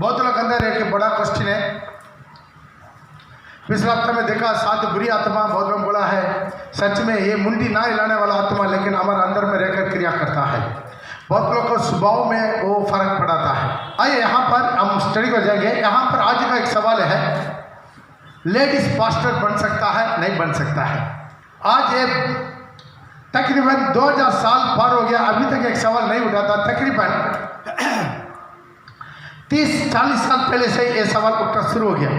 बहुत लोग अंदर एक बड़ा क्वेश्चन है। पिछले हफ्ते में देखा 7 बुरी आत्मा, बहुत लोग बोला है सच में ये मुंडी ना हिलाने वाला आत्मा लेकिन हमारे अंदर में रहकर क्रिया करता है। बहुत लोग को स्वभाव में वो फर्क पड़ाता है। आइए यहाँ पर हम स्टडी कर जाएंगे। यहाँ पर आज का एक सवाल है, लेडीज पास्टर बन सकता है नहीं बन सकता है। आज ये तकरीबन 2000 साल पार हो गया, अभी तक एक सवाल नहीं उठा था। तकरीबन 30-40 साल पहले से ये सवाल उठना शुरू हो गया,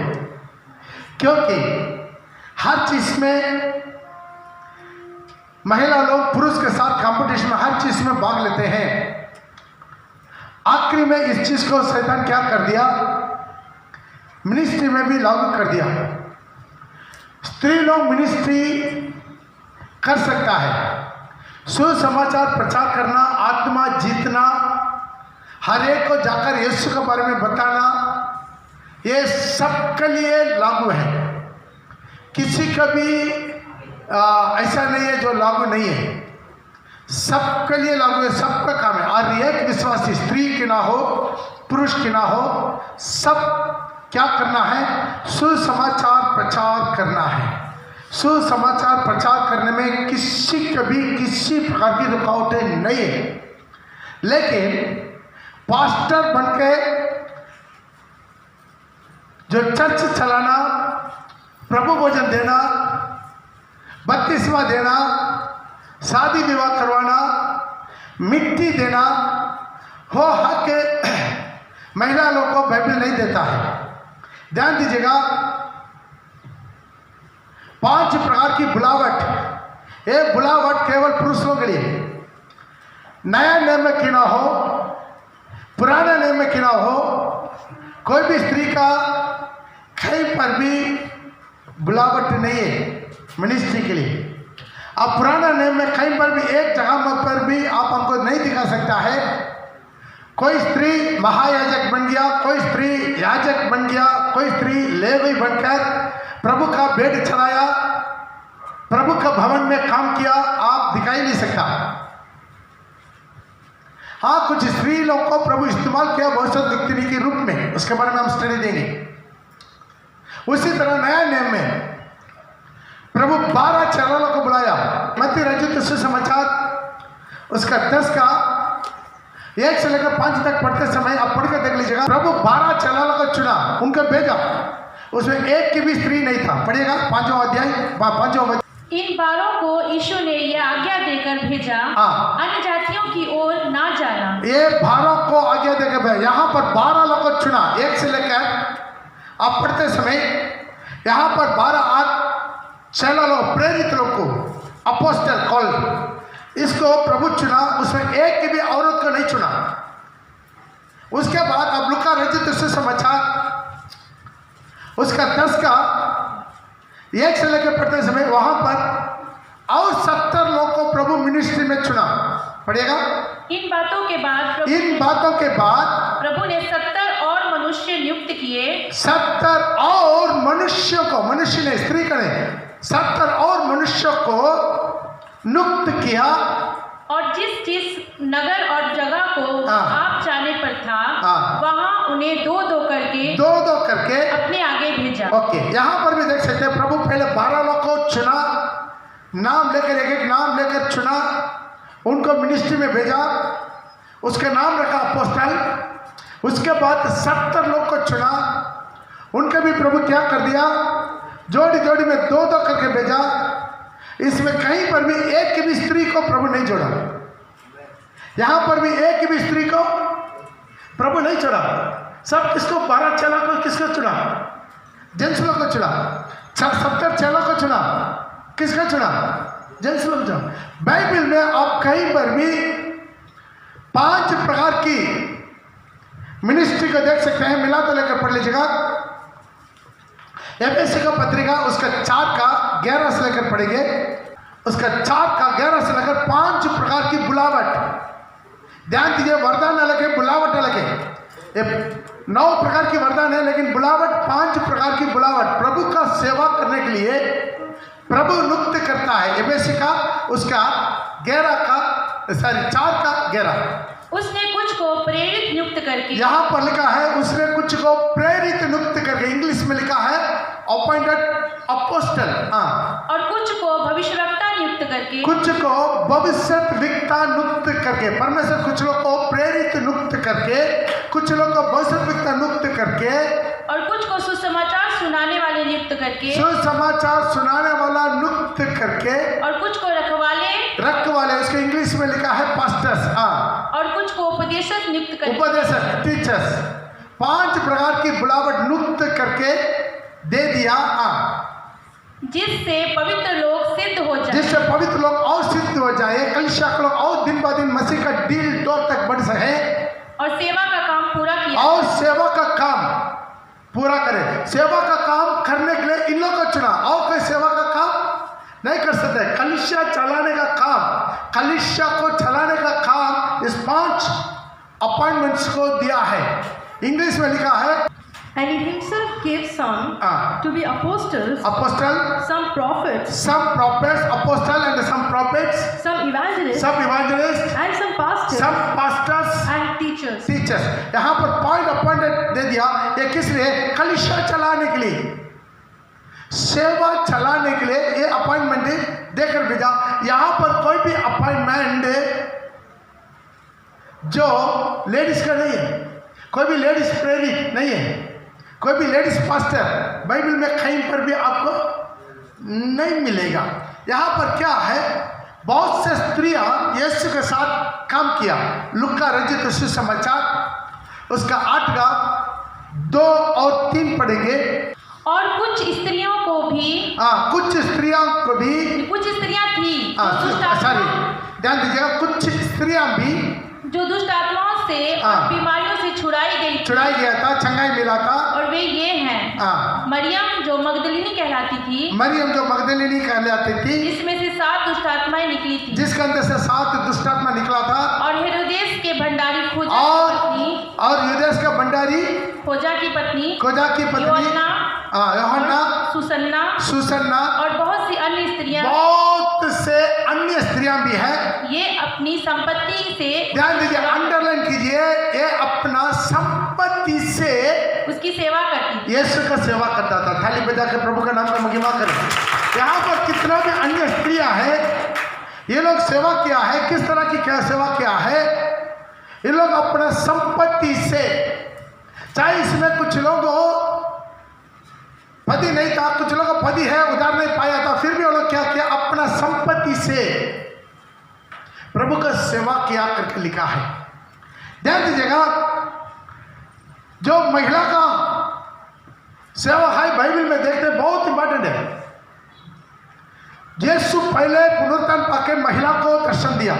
क्योंकि हर चीज में महिला लोग पुरुष के साथ कंपटीशन में हर चीज में भाग लेते हैं। आखिरी में इस चीज को शैतान क्या कर दिया, मिनिस्ट्री में भी लागू कर दिया। स्त्री लोग मिनिस्ट्री कर सकता है, सुसमाचार प्रचार करना, आत्मा जीतना, हर एक को जाकर यीशु के बारे में बताना, ये सबके लिए लागू है। किसी का भी ऐसा नहीं है जो लागू नहीं है, सबके लिए लागू है, सबका काम है। और एक विश्वासी स्त्री की ना हो पुरुष की ना हो, सब क्या करना है, सुसमाचार प्रचार करना है। सुसमाचार प्रचार करने में किसी किसी प्रकार की रुकावटें नहीं है। लेकिन पास्टर बनके जो चर्च चलाना, प्रभु भोजन देना, बत्तीसवा देना, शादी विवाह करवाना, मिट्टी देना, हो हक महिला लोग को बाइबल नहीं देता है। ध्यान दीजिएगा, 5 प्रकार की बुलावट, ये बुलावट केवल पुरुष लोगों के लिए। नया नियम में क्यों ना हो, पुराना नियम में क्यों ना हो, कोई भी स्त्री का कहीं पर भी बुलावट नहीं है मिनिस्ट्री के लिए। अब पुराना नियम में कहीं पर भी एक जगह पर भी आप हमको नहीं दिखा सकता है कोई स्त्री महायाजक बन गया, कोई स्त्री याजक बन गया, कोई स्त्री लेवी बनकर प्रभु का भेंट चढ़ाया, प्रभु का भवन में काम किया, आप दिखाई नहीं सकता। हाँ, कुछ स्त्री लोग को प्रभु इस्तेमाल किया भविष्यद्वक्तिनी के रूप में, उसके बारे में हम स्टडी देंगे। उसी तरह नया नियम में प्रभु 12 चेलों को बुलाया। मत्ती रचित सुसमाचार उसका 10 का 1 से लेकर 5 तक पढ़ते समय आप पढ़ कर देख लीजिएगा। प्रभु 12 चेलों को चुना, उनको भेजा, उसमें एक की भी स्त्री नहीं था। पढ़िएगा 5वां अध्याय। इन 12 को यीशु ने यह आज्ञा देकर भेजा, अन्य जातियों की ओर ना जाना। ये 12 को आज्ञा देकर भेजा। यहाँ पर 12 लोगों को चुना, 1 से लेकर आप पढ़ते समय यहाँ पर 12 चेला लोग, प्रेरित लोग को अपोस्टल कॉल्ड, इसको प्रभु चुना, उसमें एक की भी औरत को नहीं चुना। उसके बाद अब लूका रचित सुसमाचार उसका 10 का 1 से लेकर पढ़ते समय वहां पर और 70 लोग को प्रभु मिनिस्ट्री में चुना। पढ़िएगा। इन बातों के बाद प्रभु ने 70 और मनुष्य नियुक्त किए। 70 और मनुष्यों को, मनुष्य ने, स्त्री का नहीं, 70 और मनुष्यों को नियुक्त किया। और जिस नगर और जगह को आप जाने पर था, वहां उन्हें 2-2 करके अपने आगे भेजा। ओके, यहाँ पर भी देख सकते हैं प्रभु पहले 12 लोग को चुना, नाम लेकर, एक नाम लेकर चुना, उनको मिनिस्ट्री में भेजा, उसका नाम रखा अपोस्टल। उसके बाद 70 लोग को चुना, उनके भी प्रभु क्या कर दिया, जोड़ी जोड़ी में 2-2 करके भेजा। इसमें कहीं पर भी एक की भी स्त्री को प्रभु नहीं जोड़ा। यहाँ पर भी एक की भी स्त्री को प्रभु नहीं चुना। सब किसको, 12 चेला को किसको चुना, जेंट्स लोग को चुना। 70 चेला को चुना, किसका चुना, जेंट्स लोग चुना। बाइबल में आप कहीं पर भी 5 प्रकार की मिनिस्ट्री को देख सकते हैं। मिला तो लेकर पढ़ लीजिएगा। एफएससी का पत्रिका उसका 4 का 11 से लेकर पढ़ेंगे, उसका 4 का 11 से लेकर 5 प्रकार की बुलावट। ध्यान दीजिए, वरदान अलग है, बुलावट अलग है। 9 प्रकार की वरदान है, लेकिन बुलावट 5 प्रकार की बुलावट। प्रभु का सेवा करने के लिए प्रभु नियुक्त करता है। एफएससी का उसका 4 का 11। उसने कुछ को प्रेरित नियुक्त करके, यहाँ पर लिखा है उसने कुछ को प्रेरित नियुक्त करके, इंग्लिश में लिखा है अपॉइंटेड अपोस्टल, और कुछ को भविष्यवक्ता नियुक्त करके, कुछ को भविष्यद्वक्ता नियुक्त करके। परमेश्वर कुछ लोग को प्रेरित नियुक्त करके, कुछ लोग को भविष्यद्वक्ता नियुक्त करके, और कुछ को सुसमाचार सुनाने वाले नियुक्त करके, सुसमाचार सुनाने वाला नियुक्त करके, और कुछ को रखवाले, उसके इंग्लिश में लिखा है पास्टर्स, और कुछ को उपदेशक नियुक्त करके, उपदेशक टीचर्स। 5 प्रकार की बुलावट नियुक्त करके दे दिया, जिससे पवित्र लोग सिद्ध हो जाए, जिससे पवित्र लोग और सिद्ध हो जाए, कलीसिया के लोग और दिन ब दिन मसीह का डील डोर तक बढ़ सके, और सेवा का काम पूरा किया, और सेवा का काम पूरा करे। सेवा का काम करने के लिए इन लोगों को चुना, और कोई सेवा का काम नहीं कर सकते। कलीसिया चलाने का काम, कलीसिया को चलाने का काम इस 5 अपॉइंटमेंट्स को दिया है। इंग्लिश में लिखा है, And he himself gave some to be apostles, some prophets, apostle and some prophets, some evangelists, and some pastors and teachers. यहाँ पर पॉइंट अपॉइंटेड दे दिया। ये किस लिए? कलीसिया चलाने के लिए, सेवा चलाने के लिए ये अपॉइंटमेंट देकर भेजा। यहाँ पर कोई भी अपॉइंटमेंट जो लेडीज का नहीं है, कोई भी लेडीज प्रेरित नहीं है, कोई भी लेडीज पास्टर बाइबल में कहीं पर भी आपको नहीं मिलेगा। यहाँ पर क्या है, बहुत से स्त्रियां यीशु के साथ काम किया। लुका रचित सुसमाचार उसका 8 का 2 और 3 पढ़ेंगे। और कुछ स्त्रियों को भी, कुछ स्त्रियां थी, ध्यान दीजिएगा, कुछ स्त्रियां भी जो दुष्ट आत्माओं से और बीमारियों से छुड़ाई गया था, चंगाई मिला था। और वे ये हैं, मरियम जो मगदलिनी कहलाती थी, जिसमें से 7 दुष्ट आत्माएं निकली थी, जिसके अंदर से 7 दुष्ट आत्मा निकला था। और हेरोदेस के भंडारी खोजा की पत्नी यूहन्ना, सुसन्ना और बहुत से अन्य स्त्रियां भी है। ये अपनी संपत्ति से, ध्यान दीजिए, अंडरलाइन कीजिए, ये अपना संपत्ति से उसकी सेवा करती, यीशु का सेवा करता था। थाली बजा के प्रभु का नाम का महिमा करें। यहाँ पर कितना भी अन्य स्त्रियां हैं, ये लोग सेवा किया है। किस तरह की क्या सेवा किया है? ये लोग अपना संपत्ति से, चाहे इसमें कुछ लोगों पति नहीं था, कुछ लोगों को पति है, उधार नहीं पाया था, फिर भी वो लोग क्या किया, अपना संपत्ति से प्रभु का सेवा किया करके लिखा है। ध्यान दीजिएगा, जो महिला का सेवा है बाइबल में देखते बहुत इंपॉर्टेंट है। यीशु पहले पुनरुत्थान पाके महिला को दर्शन दिया।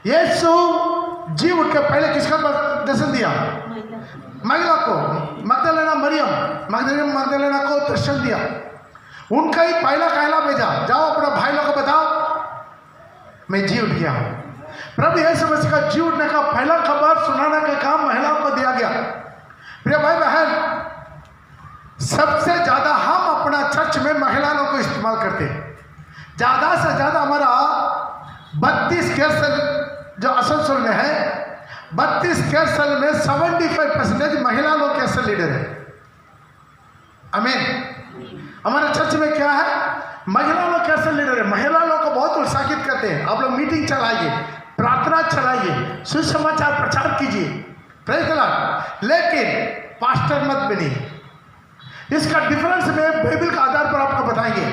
यीशु जी उठ के पहले किसका दर्शन दिया? महिला को, मगदलेना को दर्शन दिया। उनका ही पहला कहला भेजा, जाओ अपना भाई लोग को बताओ मैं जी उठ गया हूं। प्रभु यीशु मसीह का जी उठने का पहला खबर सुनाने का काम महिलाओं को दिया गया। प्रिय भाई बहन, सबसे ज्यादा हम अपना चर्च में महिलाओं को इस्तेमाल करते हैं। ज्यादा से ज्यादा हमारा 32 कैसल जो आसनसोल में है, 32 कैसल में 75% महिला लोग कैसल लीडर है। आमीन। हमारे चर्च में क्या है, महिला लोग कैसे लीडर है। महिला लोग को बहुत उत्साहित करते हैं। आप लोग मीटिंग चलाइए, प्रार्थना चलाइए, सुसमाचार प्रचार कीजिए, प्रेज़ द लॉर्ड, लेकिन पास्टर मत बनिए। इसका डिफरेंस में बाइबल के आधार पर आपको बताएंगे।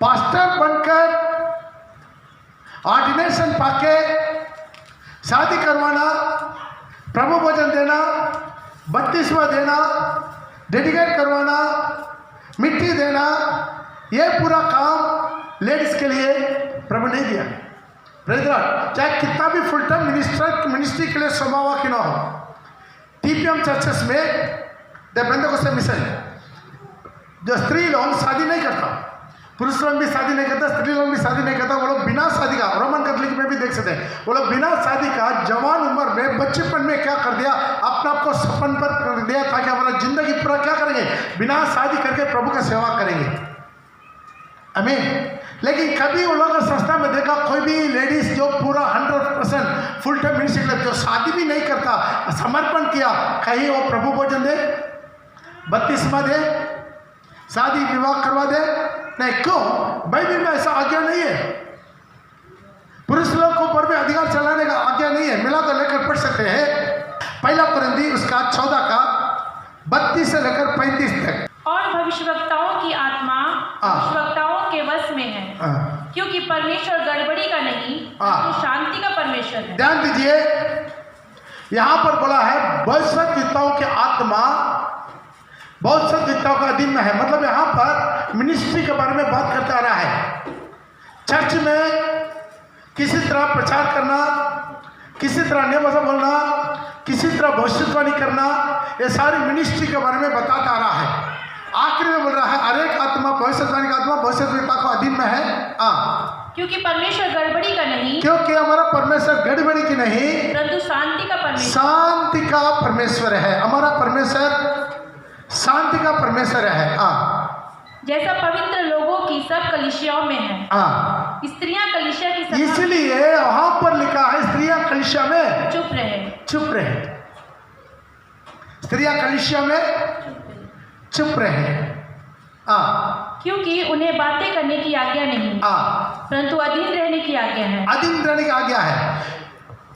पास्टर बनकर ऑर्डिनेशन पाके शादी करवाना, प्रभु भोजन देना, बपतिस्मा देना, डेडिकेट करवाना, मिट्टी देना, ये पूरा काम लेडीज के लिए प्रभु नहीं दिया। Praise the Lord. चाहे कितना भी फुल टाइम मिनिस्ट्री के लिए स्वभाव क्यों ना हो, टीपीएम चर्चेस में द पेंटेकोस्टल मिशन जो स्त्री लोग शादी नहीं करता, पुरुष लोग भी शादी नहीं करता, स्त्री लोग भी शादी नहीं करता, वो लोग बिना शादी का, रोमन कैथोलिक में भी देख सकते हैं, वो लोग बिना शादी का जवान उम्र में, बच्चेपन में क्या कर दिया, अपना आपको सपन पर कर दिया ताकि हमारा जिंदगी पूरा क्या करेंगे, बिना शादी करके प्रभु का सेवा करेंगे। आमीन। लेकिन कभी उन लोगों ने संस्था में देखा कोई भी लेडीज जो पूरा 100% फुल टाइम मिनिस्ट्री के लिए जो शादी भी नहीं करता, समर्पण किया, कहीं वो प्रभु भोजन दे, बत्तीसवा दे, शादी विवाह करवा दे? नहीं। क्यों? बाइबल में ऐसा आज्ञा नहीं है। पुरुष लोग को पर भी अधिकार चलाने का आज्ञा नहीं है। मिला तो लेकर पढ़ सकते हैं, पहला कुरिन्थी उसका 14 का 32 से लेकर 35 तक। और भविष्यवक्ताओं की आत्मा भविष्यवक्ताओं के वश में है, क्योंकि परमेश्वर गड़बड़ी का नहीं, तो शांति का परमेश्वर है। ध्यान दीजिए, यहाँ पर बोला है भविष्यवक्ताओं की आत्मा भविष्यवक्ताओं का अधीन में है। मतलब यहाँ पर मिनिस्ट्री के बारे में बात करता आ रहा है। चर्च में किसी तरह प्रचार करना, किसी तरह अन्य भाषा बोलना, किसी तरह भविष्यवाणी करना, ये सारी मिनिस्ट्री के बारे में बताता आ रहा है। आखिर में बोल रहा है हर एक आत्मा भविष्यवाणी का आत्मा भविष्यवक्ता को अधीन में है, क्योंकि परमेश्वर गड़बड़ी का नहीं, क्योंकि हमारा परमेश्वर गड़बड़ी की नहीं, परंतु शांति का परमेश्वर, शांति का परमेश्वर है। हमारा परमेश्वर शांति का परमेश्वर है। जैसा पवित्र लोगों की सब कलीसियाओं में है, स्त्रियां कलीसिया की सभा, इसलिए वहां पर लिखा है स्त्रियां कलीसिया में चुप रहे, चुप रहे। स्त्रियां कलीसिया में चुप रहे, क्योंकि उन्हें बातें करने की आज्ञा नहीं, परंतु अधीन रहने की आज्ञा है। अधीन रहने की आज्ञा है।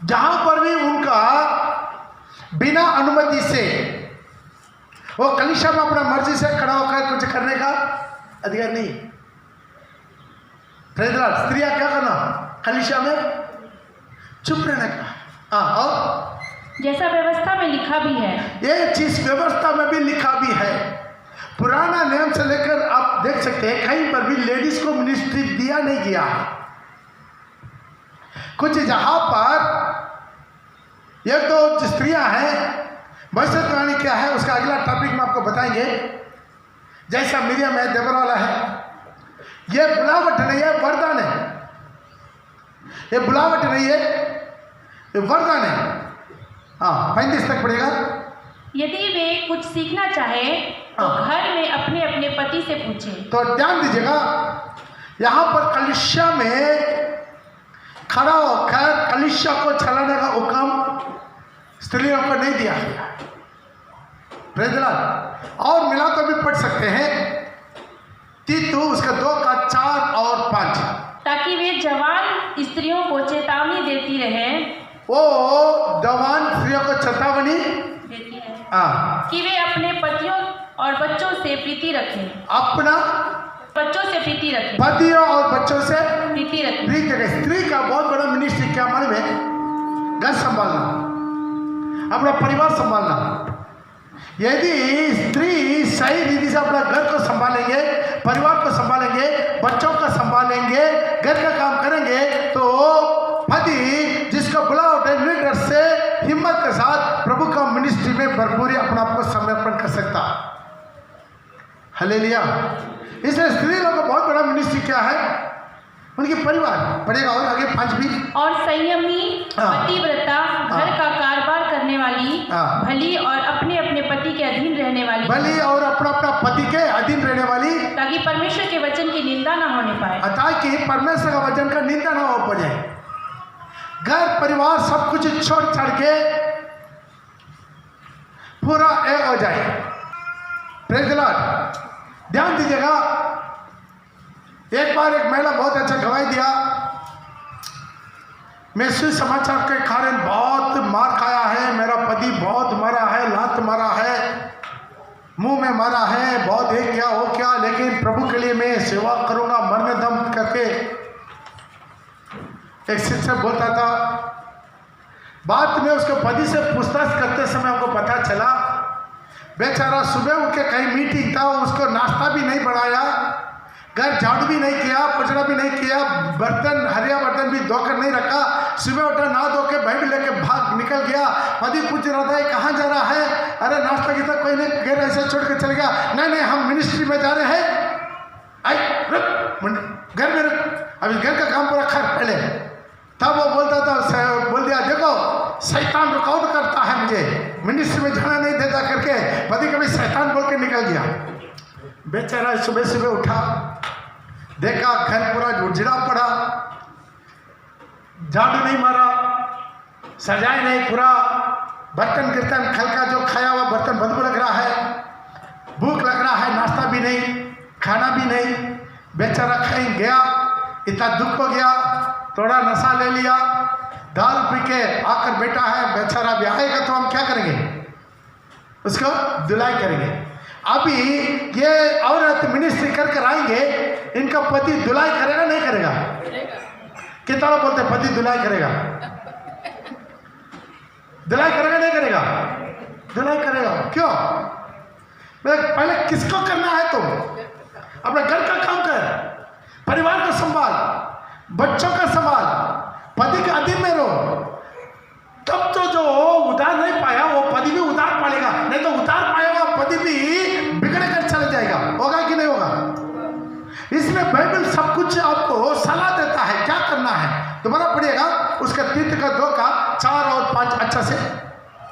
जहां पर भी उनका बिना अनुमति से वो कलीसिया में अपना मर्जी से खड़ा होकर कुछ करने का अधिकार नहीं। स्त्रियां क्या करना? कलीसिया में चुप रहने का। और जैसा व्यवस्था में लिखा भी है, ये चीज व्यवस्था में भी लिखा भी है। पुराना नियम से लेकर आप देख सकते हैं कहीं पर भी लेडीज को मिनिस्ट्री दिया नहीं गया है। कुछ जहां पर ये तो स्त्रियां हैं, भविष्यवाणी क्या है उसका अगला टॉपिक में आपको बताएंगे। जैसा मिरियम है, देवरा वाला है, ये बुलावट नहीं है, वरदान है। ये बुलावट नहीं है, ये वरदान है। 35 तक पड़ेगा। यदि वे कुछ सीखना चाहे तो घर में अपने अपने पति से पूछे। तो ध्यान दीजिएगा, यहाँ पर कलीसिया में खड़ा होकर कलीसिया को चलाने का हुक्म स्त्रियों को नहीं दिया गया। Praise the Lord. और मिला तो भी पढ़ सकते हैं तीतु उसका 2 का 4 और 5, ताकि वे जवान स्त्रियों को चेतावनी देती रहे। वो जवान स्त्रियों को चेतावनी देती है कि वे अपने पतियों और बच्चों से प्रीति रखें। अपना बच्चों से प्रीति रखें, पतियों और बच्चों से प्रीति रखें। प्रीति रखें। स्त्री का बहुत बड़ा मिनिस्ट्री क्या मालूम है? घर संभालना, अपना परिवार संभालना। यदि स्त्री सही रीति से अपना घर को संभालेंगे, परिवार को संभालेंगे, बच्चों को संभालेंगे, घर का काम करेंगे, तो पति जिसको बुलावट है निर्डर से हिम्मत के साथ प्रभु का मिनिस्ट्री में भरपूरी अपना आप को समर्पण कर सकता। हालेलुया। इसलिए स्त्री लोगों का बहुत बड़ा मिनिस्ट्री क्या है? उनके परिवार पड़ेगा। और आगे 5 भी, और संयमी, पतिव्रता, घर का कारोबार करने वाली, भली और अपने अपने पति के अधीन रहने वाली, भली और अपना अपना पति के अधीन रहने वाली, ताकि परमेश्वर के वचन की निंदा ना होने पाए, ताकि परमेश्वर का वचन का निंदा ना हो पाए। घर परिवार सब कुछ छोड़ छाड़ के पूरा एक हो जाए। Praise the Lord. ध्यान दीजिएगा, एक बार एक महिला बहुत अच्छा गवाही दिया, मैं सुसमाचार के कारण बहुत मार खाया है, मेरा पति बहुत मारा है, लात मारा है, मुंह में मारा है, बहुत है क्या हो क्या, लेकिन प्रभु के लिए मैं सेवा करूंगा मरने दम करके एक शिक्षक बोलता था। बाद में उसके पति से पूछताछ करते समय हमको पता चला बेचारा सुबह उठ के कहीं मीटिंग था, उसको नाश्ता भी नहीं बनाया, घर झाड़ू भी नहीं किया, पोछड़ा भी नहीं किया, बर्तन हरिया बर्तन भी धोकर नहीं रखा, सुबह उठा नहा धो के बाइबल लेके भाग निकल गया। पति पूछ रहा था कहाँ जा रहा है? अरे नाश्ता की तो कोई नहीं, घर ऐसे छोड़ के चल गया। नहीं हम मिनिस्ट्री में जा रहे हैं। आई रुक, घर में रुक, अभी घर का काम पूरा कर पहले। तब वो बोलता था, बोल दिया देखो शैतान रुकावट करता है, मुझे मिनिस्ट्री में जाना नहीं देता करके पति कभी शैतान बोल के निकल गया। बेचारा सुबह सुबह उठा, देखा घर पूरा उजड़ा पड़ा, झाड़ू नहीं मारा, सजाए नहीं, पूरा बर्तन गिरतन खल का जो खाया हुआ बर्तन बदबू लग रहा है, भूख लग रहा है, नाश्ता भी नहीं, खाना भी नहीं। बेचारा कहीं गया, इतना दुख हो गया, थोड़ा नशा ले लिया, दारू पी के आकर बैठा है। बेचारा भी आएगा तो हम क्या करेंगे, उसको धुलाई करेंगे। अभी ये औरत मिनिस्ट्री कर कर आएंगे, इनका पति धुलाई करेगा नहीं करेगा? कितना लोग बोलते हैं पति धुलाई करेगा? धुलाई करेगा नहीं करेगा? धुलाई करेगा। क्यों? पहले किसको करना है? तुम अपने घर का काम कर, परिवार को संभाल, बच्चों का संभाल, पति के अधीन में रहो। तब तो जो उधार नहीं पाया वो पति भी उधार पाएगा, नहीं तो उधार पाया हुआ पति भी बिगड़ कर चला जाएगा। होगा कि नहीं होगा? इसलिए बाइबल सब कुछ आपको सलाह देता है क्या करना है। दोबारा पढ़िएगा उसका 3 का 2 का 4 और 5 अच्छा से,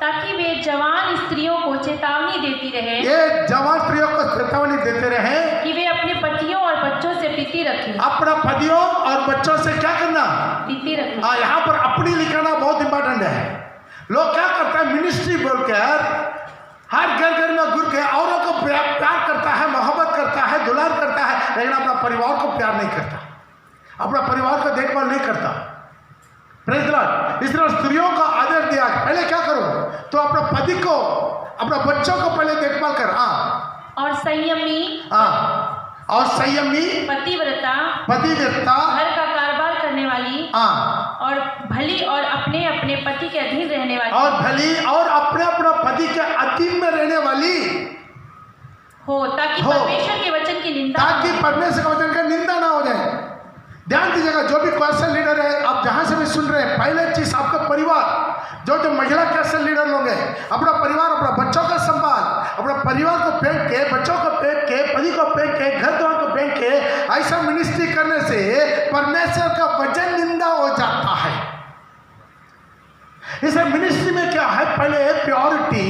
ताकि वे जवान स्त्रियों को चेतावनी देती रहे, ये जवान स्त्रियों को चेतावनी देते रहे कि वे अपने पतियों और बच्चों से प्रीति रखें। अपना पतियों और बच्चों से क्या करना? प्रीति रखें। यहाँ पर अपनी लिखाना बहुत इंपॉर्टेंट है। लोग क्या करता है, मिनिस्ट्री बोलकर हर घर घर में घुर के औरों को प्यार करता है, मोहब्बत करता है, दुलार करता है, लेकिन अपना परिवार को प्यार नहीं करता, अपना परिवार का देखभाल नहीं करता। Praise the Lord. इसलिए स्त्रियों का आदर दिया, पहले क्या करो तो अपना पति को, अपना बच्चों को पहले देखभाल कर। और संयमी, और संयमी, पतिव्रता, पतिव्रता, घर का कारोबार करने वाली, और भली और अपने अपने पति के अधीन रहने वाली, और भली और अपने अपना पति के अधीन में रहने वाली हो, ताकि परमेश्वर के वचन की निंदा, ताकि परमेश्वर के वचन का निंदा ना हो जाए। ध्यान दीजिएगा, जो भी क्वेश्चन लीडर है, आप जहां से भी सुन रहे हैं, पहले चीज आपका परिवार, जो महिला क्वेश्चन लीडर लोग हैं, अपना परिवार, अपना बच्चों का संभाल, अपना परिवार को फेंक के, बच्चों को फेंक के, पति को फेंक के, घर द्वार को फेंक के ऐसा मिनिस्ट्री करने से परमेश्वर का वचन निंदा हो जाता है। इसे मिनिस्ट्री में क्या है, पहले प्योरिटी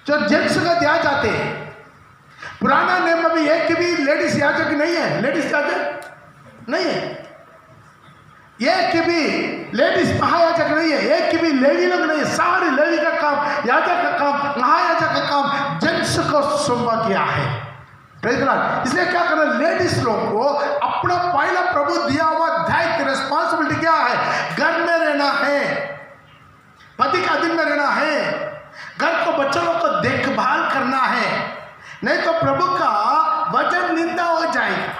जो जेंट्स को दिया जाते हैं। पुराना नियम में भी एक भी लेडीज याजक नहीं है, लेडीज याजक नहीं है, एक भी लेडीज महायाजक नहीं है, एक भी लेवी लोग नहीं है। सारी लेवी का काम, याजक का काम, महायाजक का काम जेंट्स को सौंपा गया है। Praise the Lord. इसलिए क्या करना, लेडीज लोग को अपना पहला प्रभु दिया हुआ दायित्व, रिस्पॉन्सिबिलिटी क्या है, घर में रहना है, पति का अधीन में रहना है, घर को बच्चों को देखभाल करना है, नहीं तो प्रभु का वचन निंदा हो जाएगा।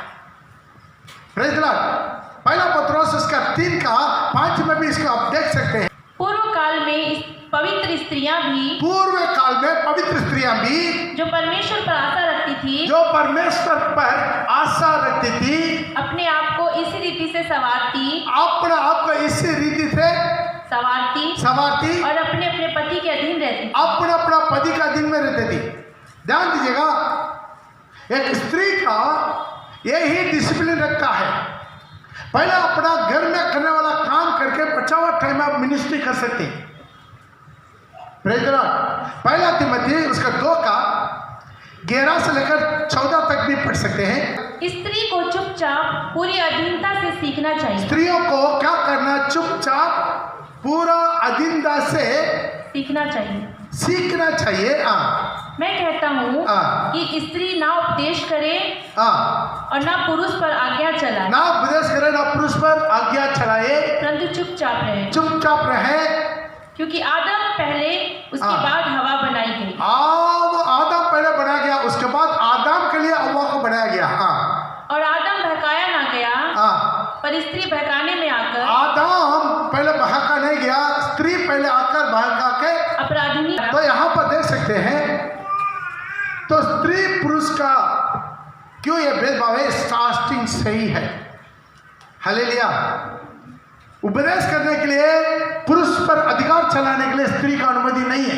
Praise the Lord. पहला पत्रोस उसका 3 का 5 में भी इसको आप देख सकते हैं। पूर्व काल में पवित्र स्त्रियां भी, पूर्व काल में पवित्र स्त्रियां भी, जो परमेश्वर पर आशा रखती थी, जो परमेश्वर पर आशा रखती थी, अपने आप को इसी रीति से संवारती, अपने आप को इसी रीति से संवारती और अपने अपने पति के अधीन रहती, अपना अपना पति के अधीन में रहती थी। ध्यान दीजिएगा, एक स्त्री का यही डिसिप्लिन रखता है, पहले अपना घर में करने वाला काम करके बचा हुआ टाइम आप मिनिस्ट्री कर सकते हैं। Praise the Lord. पहला तिमोथी उसका 2 का 11 से लेकर 14 तक भी पढ़ सकते हैं। स्त्री को चुपचाप पूरी अधीनता से सीखना चाहिए। स्त्रियों को क्या करना, चुपचाप पूरा अधीनता से सीखना चाहिए। मैं कहता हूँ कि स्त्री ना उपदेश करे और ना पुरुष पर आज्ञा चलाए, ना उपदेश करे, ना पुरुष पर आज्ञा चलाए, परंतु चुपचाप रहे, क्योंकि आदम पहले, उसके बाद हवा बनाई गई। आदम पहले बनाया गया, उसके बाद आदम के लिए हवा को बनाया गया। और आदम बहकाया ना गया, पर स्त्री बहकाने में आकर, आदम पहले बहका नहीं गया, स्त्री पहले आकर बहका के अपराधिनी। तो यहाँ पर देख सकते हैं, तो स्त्री पुरुष का क्यों ये भेदभाव है, स्टार्टिंग सही है। हालेलुया। उपदेश करने के लिए, पुरुष पर अधिकार चलाने के लिए स्त्री का अनुमति नहीं है।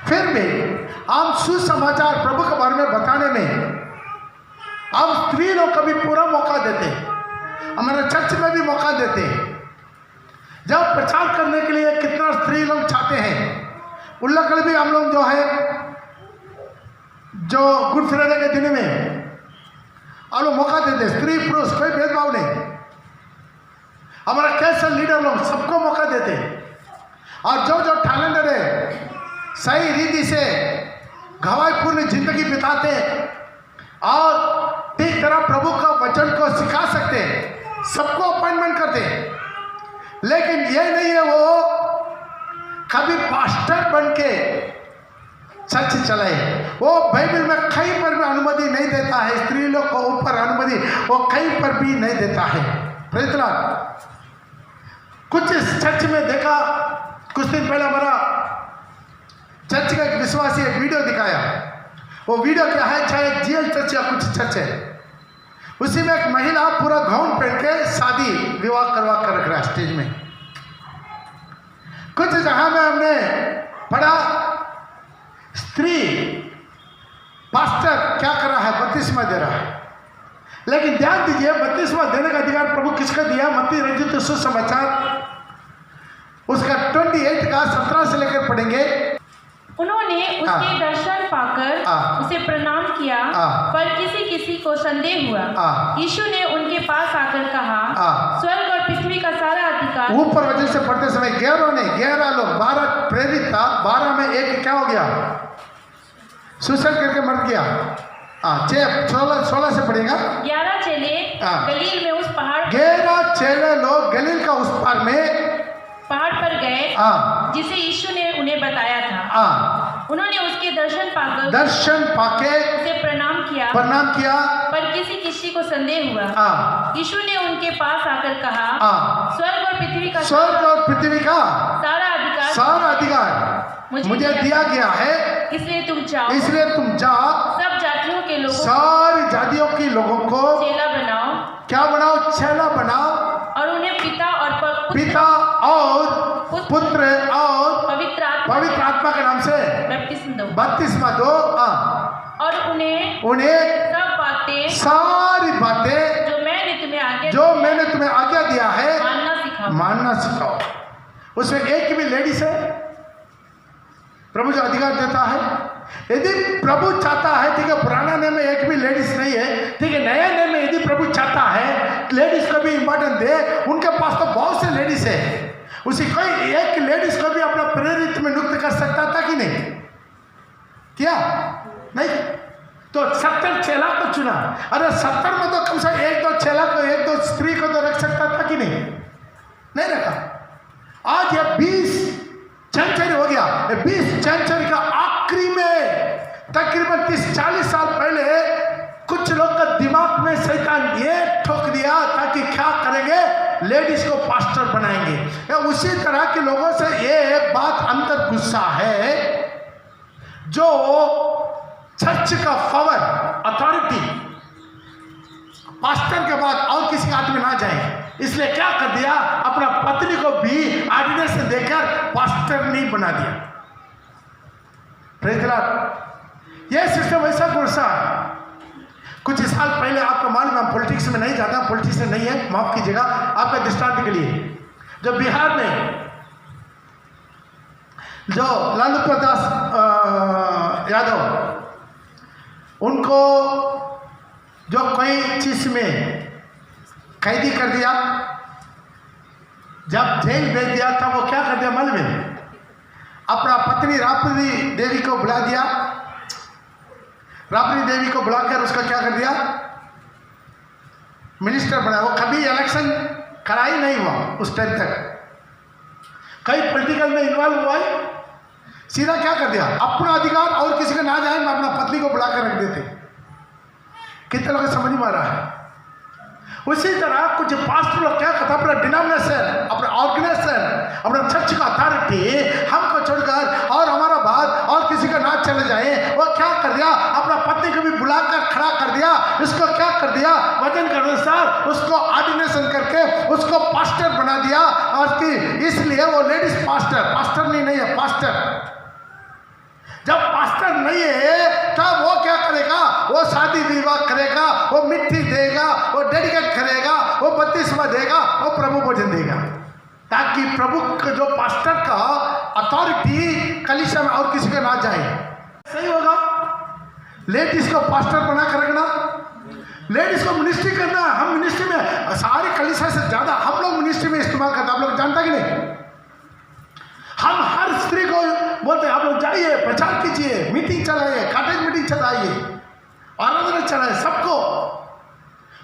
फिर भी हम सुसमाचार प्रभु के बारे में बताने में हम स्त्री लोग को भी पूरा मौका देते हैं, हमारे चर्च में भी मौका देते हैं। जब प्रचार करने के लिए कितना स्त्री लोग चाहते हैं, उन लोग भी हम लोग जो है, जो गुड फ्राइडे के दिन में और वो मौका देते, स्त्री पुरुष कोई भेदभाव नहीं। हमारा कैसे लीडर लोग सबको मौका देते, और जो जो टैलेंटेड है सही रीति से गवाही पूर्ण जिंदगी बिताते और ठीक तरह प्रभु का वचन को सिखा सकते, सबको अपॉइंटमेंट करते। लेकिन ये नहीं है वो कभी पास्टर बन के चर्च चलाए। वो बाइबल में कहीं पर भी अनुमति नहीं देता है, स्त्री लोग को ऊपर अनुमति वो कहीं पर भी नहीं देता है। Praise the Lord. कुछ चर्च में देखा, कुछ दिन पहले हमारा चर्च का एक विश्वासी एक वीडियो दिखाया। वो वीडियो क्या है, चाहे जीएल चर्च या कुछ चर्च है, उसी में एक महिला पूरा गाउन पहन के शादी विवाह करवा कर रख रहा है स्टेज में। कुछ जगह में हमने पढ़ा स्त्री पास्टर क्या कर रहा है, बपतिस्मा दे रहा है। लेकिन ध्यान दीजिए, बपतिस्मा देने का अधिकार प्रभु किसको दिया? मत्ती रचित सुसमाचार उसका 28 का 17 से लेकर पढ़ेंगे। उन्होंने उसके दर्शन पाकर उसे प्रणाम किया, पर किसी किसी को संदेह हुआ। यीशु ने उनके पास आकर कहा, स्वर्ग और पृथ्वी का सारा अधिकार। ऊपर वचन से पढ़ते समय 11 लोग 12 प्रेरित था, 12 में एक क्या हो गया? सुसाइड करके मर गया। 16 से पढ़ेगा। 11 चेले गलील में उस पहाड़ 11 चेले लोग गलील का उस पार में पहाड़ पर गए जिसे यीशु ने उन्हें बताया था। उन्होंने उसके दर्शन पाके उसे प्रणाम किया, पर किसी किसी को संदेह हुआ। यीशु ने उनके पास आकर कहा, स्वर्ग और पृथ्वी का सारा अधिकार मुझे दिया गया है, इसलिए तुम जाओ सब जातियों के लोगों, सारी जातियों के लोगों को चेला बनाओ। क्या बनाओ? चेला बनाओ, और उन्हें पिता और पुत्र और पवित्र आत्मा के नाम से बपतिस्मा दो। और उन्हें सारी बातें जो मैंने तुम्हें आज्ञा दिया है मानना सिखाओ। उसमें एक भी लेडीज है, प्रभु जो अधिकार देता है। यदि प्रभु चाहता है, ठीक है, पुराना नेम में एक भी लेडीज नहीं है, ठीक है, नया नेम में यदि प्रभु चाहता है लेडीज को भी इंपॉर्टेंट दे, उनके पास तो बहुत से लेडीज है, उसी कोई एक लेडीज को भी अपना प्रेरित में नियुक्त कर सकता था कि नहीं? क्या नहीं? तो 70 चेला को चुना। अरे 70 में तो कम से कम 1-2 चेला को, 1-2 स्त्री को तो रख सकता था कि नहीं? नहीं रखा। आज ये 20 सेंचुरी हो गया। 20 सेंचुरी का आखिरी में तकरीबन 30-40 साल पहले कुछ लोग का दिमाग में शैतान ये ठोक दिया ताकि क्या करेंगे, लेडीज को पास्टर बनाएंगे। उसी तरह के लोगों से ये बात अंदर गुस्सा है, जो चर्च का पावर अथॉरिटी पास्टर के बाद और किसी हाथ में ना जाए, इसलिए क्या कर दिया, अपना पत्नी को भी ऑर्डिनेशन देकर पास्टर नहीं बना दिया। Praise the Lord. यह सिस्टम ऐसा गुस्सा है। कुछ साल पहले आपको मालूम है, पॉलिटिक्स में नहीं जाता, पॉलिटिशियन नहीं है, माफ कीजिएगा, आपका दृष्टांत के लिए, जो बिहार में जो लालू प्रसाद यादव, उनको जो कोई चीज में कैदी कर दिया, जब जेल भेज दिया था, वो क्या कर दिया मालूम है? अपना पत्नी राबड़ी देवी को बुला दिया, राबड़ी देवी को बुलाकर उसका क्या कर दिया, मिनिस्टर बनाया। वो कभी इलेक्शन करा ही नहीं हुआ उस टाइम तक, कई पॉलिटिकल में इन्वॉल्व हुआ है, सीधा क्या कर दिया, अपना अधिकार और किसी का ना जाए, मैं अपना पत्नी को बुलाकर रख देते। कितने लोग समझ में आ रहा है? उसी तरह कुछ पास्टर लोग क्या करता, अपना डिनोमिनेशन, अपना ऑर्गेनाइजेशन, अपना चर्च का अथॉरिटी हमको छोड़कर और हमारा बात और किसी का ना चले जाए, वो क्या कर दिया, अपना पत्नी को भी बुलाकर खड़ा कर दिया, इसको क्या कर दिया, वचन के अनुसार उसको ऑर्डिनेशन करके उसको पास्टर बना दिया। और इसलिए वो लेडीज पास्टर नहीं है, पास्टर। जब पास्टर नहीं है तब वो क्या करेगा, वो शादी विवाह करेगा, वो मिट्टी देगा, वो डेडिकेट करेगा, वो बपतिस्मा देगा, वो प्रभु भोजन देगा, ताकि प्रभु का जो पास्टर का अथॉरिटी कलीसिया में और किसी का ना जाए। सही होगा? लेडीज को पास्टर बना कर रखना, लेडीज को मिनिस्ट्री करना, हम मिनिस्ट्री में सारी कलीसिया से ज्यादा हम लोग मिनिस्ट्री में इस्तेमाल करते हैं। आप लोग जानता कि नहीं? हम हर स्त्री को बोलते हैं आप लोग जाइए, प्रचार कीजिए, मीटिंग चलाइए, कॉटेज मीटिंग चलाइए, आराधना चलाइए, सबको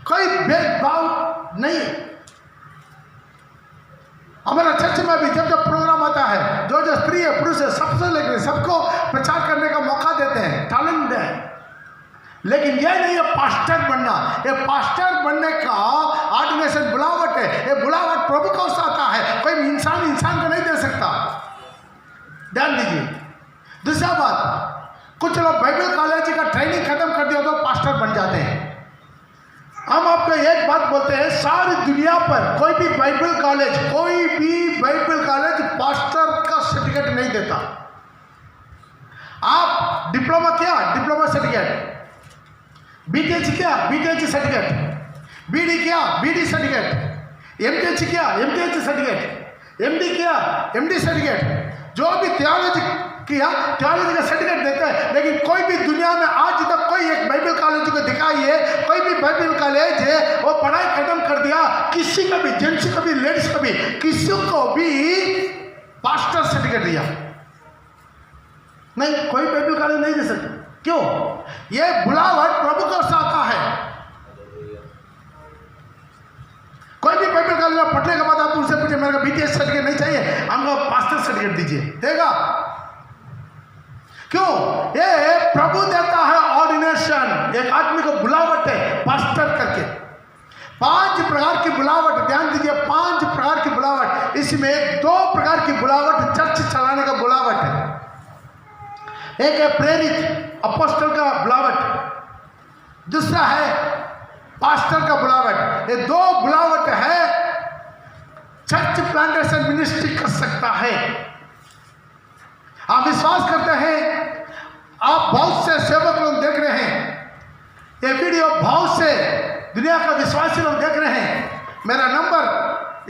कोई भेदभाव नहीं। हमारा चर्च में भी जब जब प्रोग्राम आता है, जो जो स्त्री है पुरुष है सबसे लेकर सबको प्रचार करने का मौका देते हैं, टैलेंट है। लेकिन यह नहीं है पास्टर बनना। ये पास्टर बनने का ऑर्डिनेशन बुलावट है। ये बुलावट प्रभु को आता है, कोई इंसान को नहीं दे सकता। ध्यान दीजिए। दूसरा बात, कुछ लोग बाइबल कॉलेज का ट्रेनिंग खत्म कर दिया तो पास्टर बन जाते हैं। हम आपको एक बात बोलते हैं, सारी दुनिया पर कोई भी बाइबल कॉलेज पास्टर का सर्टिफिकेट नहीं देता। आप डिप्लोमा किया, डिप्लोमा सर्टिफिकेट, बीटीएच किया, बीटीएच सर्टिफिकेट, बीडी किया, बीडी सर्टिफिकेट, एमटीएच किया, एमटीएच सर्टिफिकेट, एमडी किया, एमडी सर्टिफिकेट, जो भी थियोलॉजी किया थियोलॉजी का सर्टिफिकेट देते हैं। लेकिन कोई भी दुनिया में आज तक कोई एक बाइबल कॉलेज को दिखाइए, कोई भी बाइबल कॉलेज है वो पढ़ाई खत्म कर दिया, किसी का भी, जेंट्स का भी, लेडीज का भी, किसी को भी पास्टर सर्टिफिकेट दिया नहीं, कोई बाइबल कॉलेज नहीं दे सकता। क्यों? ये बुलावट प्रभु को आता है। कोई भी बाइबल कॉलेज में पढ़ने के बाद आप उनसे पूछे मेरे को बीटीएस सर्टिफिकेट नहीं चाहिए, हमको पास्टर सर्टिफिकेट दीजिए, देगा? क्यों? ये प्रभु देता है ऑर्डिनेशन। एक आदमी को बुलावट है पास्टर करके। 5 प्रकार की बुलावट, ध्यान दीजिए, 5 प्रकार की बुलावट। इसमें 2 प्रकार की बुलावट चर्च चलाने का बुलावट है। एक है प्रेरित अपोस्टल का बुलावट, दूसरा है पास्टर का बुलावट। ये 2 बुलावट है। चर्च प्लांटेशन मिनिस्ट्री कर सकता है। आप विश्वास करते हैं? आप बहुत से सेवक लोग देख रहे हैं, ये वीडियो बहुत से दुनिया का विश्वासी लोग देख रहे हैं। मेरा नंबर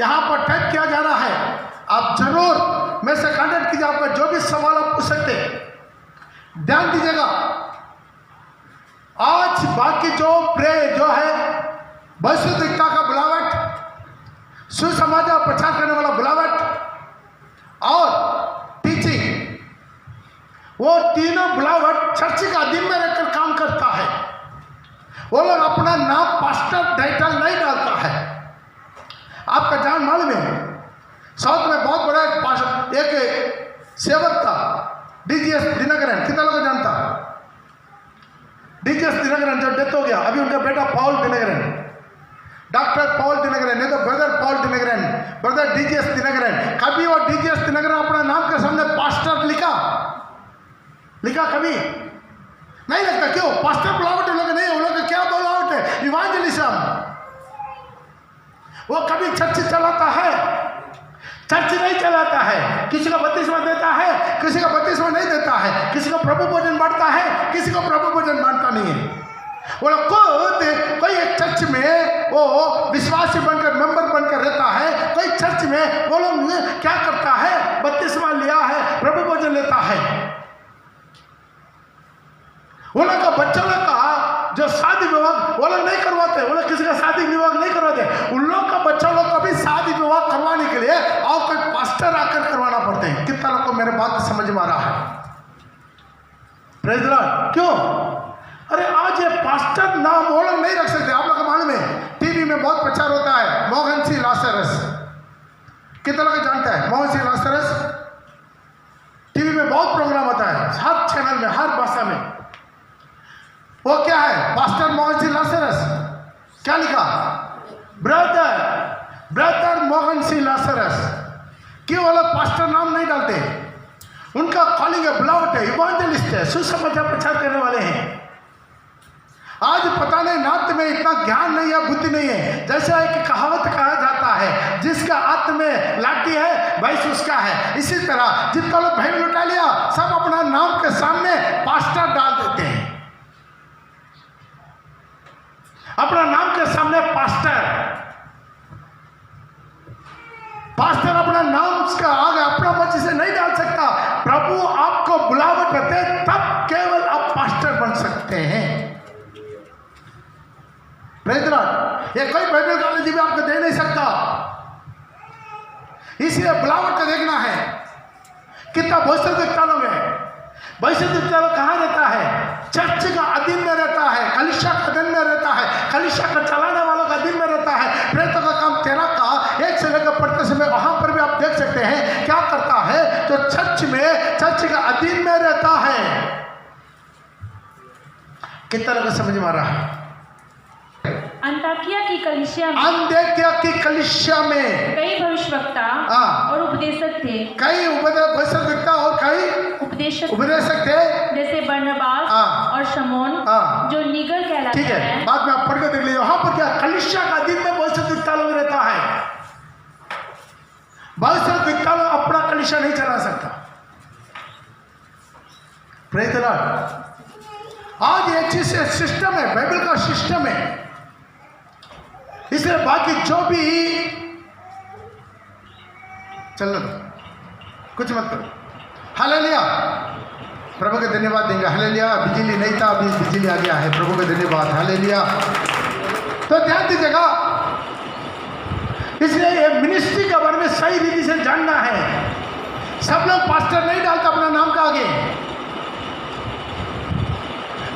यहाँ पर टाइप किया जा रहा है, आप जरूर मेरे से कांटेक्ट कीजिए। आपका जो भी सवाल आप पूछ सकते हैं। ध्यान दीजिएगा, आज बाकी जो है वैश्विकता का बुलावट, सुसमाचार प्रचार करने वाला बुलावट और टीचिंग, वो तीनों बुलावट चर्च का दिन में रहकर काम करता है। वो लोग अपना नाम पास्टर टाइटल नहीं डालता है। आपका जान मालूम है, साउथ में बहुत बड़ा एक सेवक था, डीजीएस दिनकरन। कितना लोग जानता? डीजीएस दिनकरन जो डेथ हो गया, अभी उनका बेटा Paul Dinakaran, doctor Paul Dinakaran, नहीं तो brother Paul Dinakaran, brother DGS Dinakaran. कभी वो डीजीएस दिनकरन अपना नाम के सामने पास्टर लिखा कभी नहीं लगता? क्यों? पास्टर बुलावट लोग नहीं है। वो लोग क्या बुलावट है? इवांजेलिज्म। वो कभी चर्च चलाता है? चर्च नहीं चलाता है। किसी को बपतिस्मा देता है, किसी को बपतिस्मा नहीं देता है, किसी को प्रभु भोजन बांटता है, किसी को प्रभु भोजन बांटता नहीं है। वो लोग खुद कोई एक चर्च में वो विश्वासी बनकर, मेंबर बनकर रहता है, कोई चर्च में वो लोग क्या करता है? बपतिस्मा लिया है, प्रभु भोजन लेता है। वो लोग का बच्चा लोग का जो शादी विवाह वो लोग नहीं करवाते, वो लोग किसी का शादी विवाह नहीं करवाते। उन लोग का बच्चा लोग का भी शादी विवाह करवाने के लिए और कोई पास्टर आकर करवाना पड़ते हैं। कितना लोग को मेरे बात समझ में आ रहा है? Praise the Lord. क्यों? अरे आज ये पास्टर नाम वो लोग नहीं रख सकते। आप लोग को मालूम है, टीवी में बहुत प्रचार होता है, मोहन सी लासरस। कितना लोग जानता है मोहन सी लासरस? टीवी में बहुत प्रोग्राम होता है, हर चैनल में, हर भाषा में। वो क्या है? पास्टर मोहन सी लासरस। क्या लिखा? ब्रदर मोहन सी लासरस। क्यों वो लोग पास्टर नाम नहीं डालते? उनका कॉलिंग है, बुलावट है, इवांजेलिस्ट है, सुसमाचार प्रचार करने वाले हैं। आज पता नहीं नाथ में इतना ज्ञान नहीं है, बुद्धि नहीं है। जैसा एक कहावत कहा जाता है, जिसका हाथ में लाठी है वैसे उसका है। इसी तरह जितना लोग भय लुटा लिया, सब अपना नाम के सामने पास्टर डाल देते हैं। अपना नाम के सामने पास्टर अपना नाम का आगे अपना मर्जी से नहीं डाल सकता। प्रभु आपको बुलावट देते तब केवल आप पास्टर बन सकते हैं। Praise the Lord. ये कोई बाइबल कॉलेज भी आपको दे नहीं सकता। इसलिए बुलावट को देखना है। कितना भविष्य दिखतालों में, भविष्य दिखतालों कहाँ रहता है? चर्च का अधीन में रहता है, कलीसिया का अधीन में रहता है, कलीसिया का चलाने वालों का अधीन में रहता है। प्रेरितों का काम 13 का 1 से लेकर पढ़ते समय वहां पर भी आप देख सकते हैं क्या करता है। तो चर्च में, चर्च का अधीन में रहता है। कितना लोग समझ में आ रहा है? अंताकिया की कलीसिया में, अंताकिया की कलीसिया में कई भविष्यवक्ता और उपदेशक थे। कई भविष्यवक्ता और कई उपदेशक थे, जैसे बरनबास और शमौन, जो नीगर कहलाते हैं। ठीक है, बाद में आप पढ़ के देख लीजिए। वहां पर क्या कलीसिया का दिन में भविष्यवक्ता लोग रहता है। भविष्यवक्ता लोग अपना कलीसिया नहीं चला सकता। Praise the Lord. आज ये चीज सिस्टम है, बाइबल का सिस्टम है। इसलिए बाकी जो भी चलो कुछ मत करो। हालेलुया, प्रभु के धन्यवाद देंगे। हालेलुया। बिजली नहीं था, अभी बिजली आ गया है। प्रभु के धन्यवाद। हालेलुया। तो ध्यान दीजिएगा, इसलिए ये मिनिस्ट्री के बारे में सही रीति से जानना है। सब लोग पास्टर नहीं डालता अपना नाम का आगे।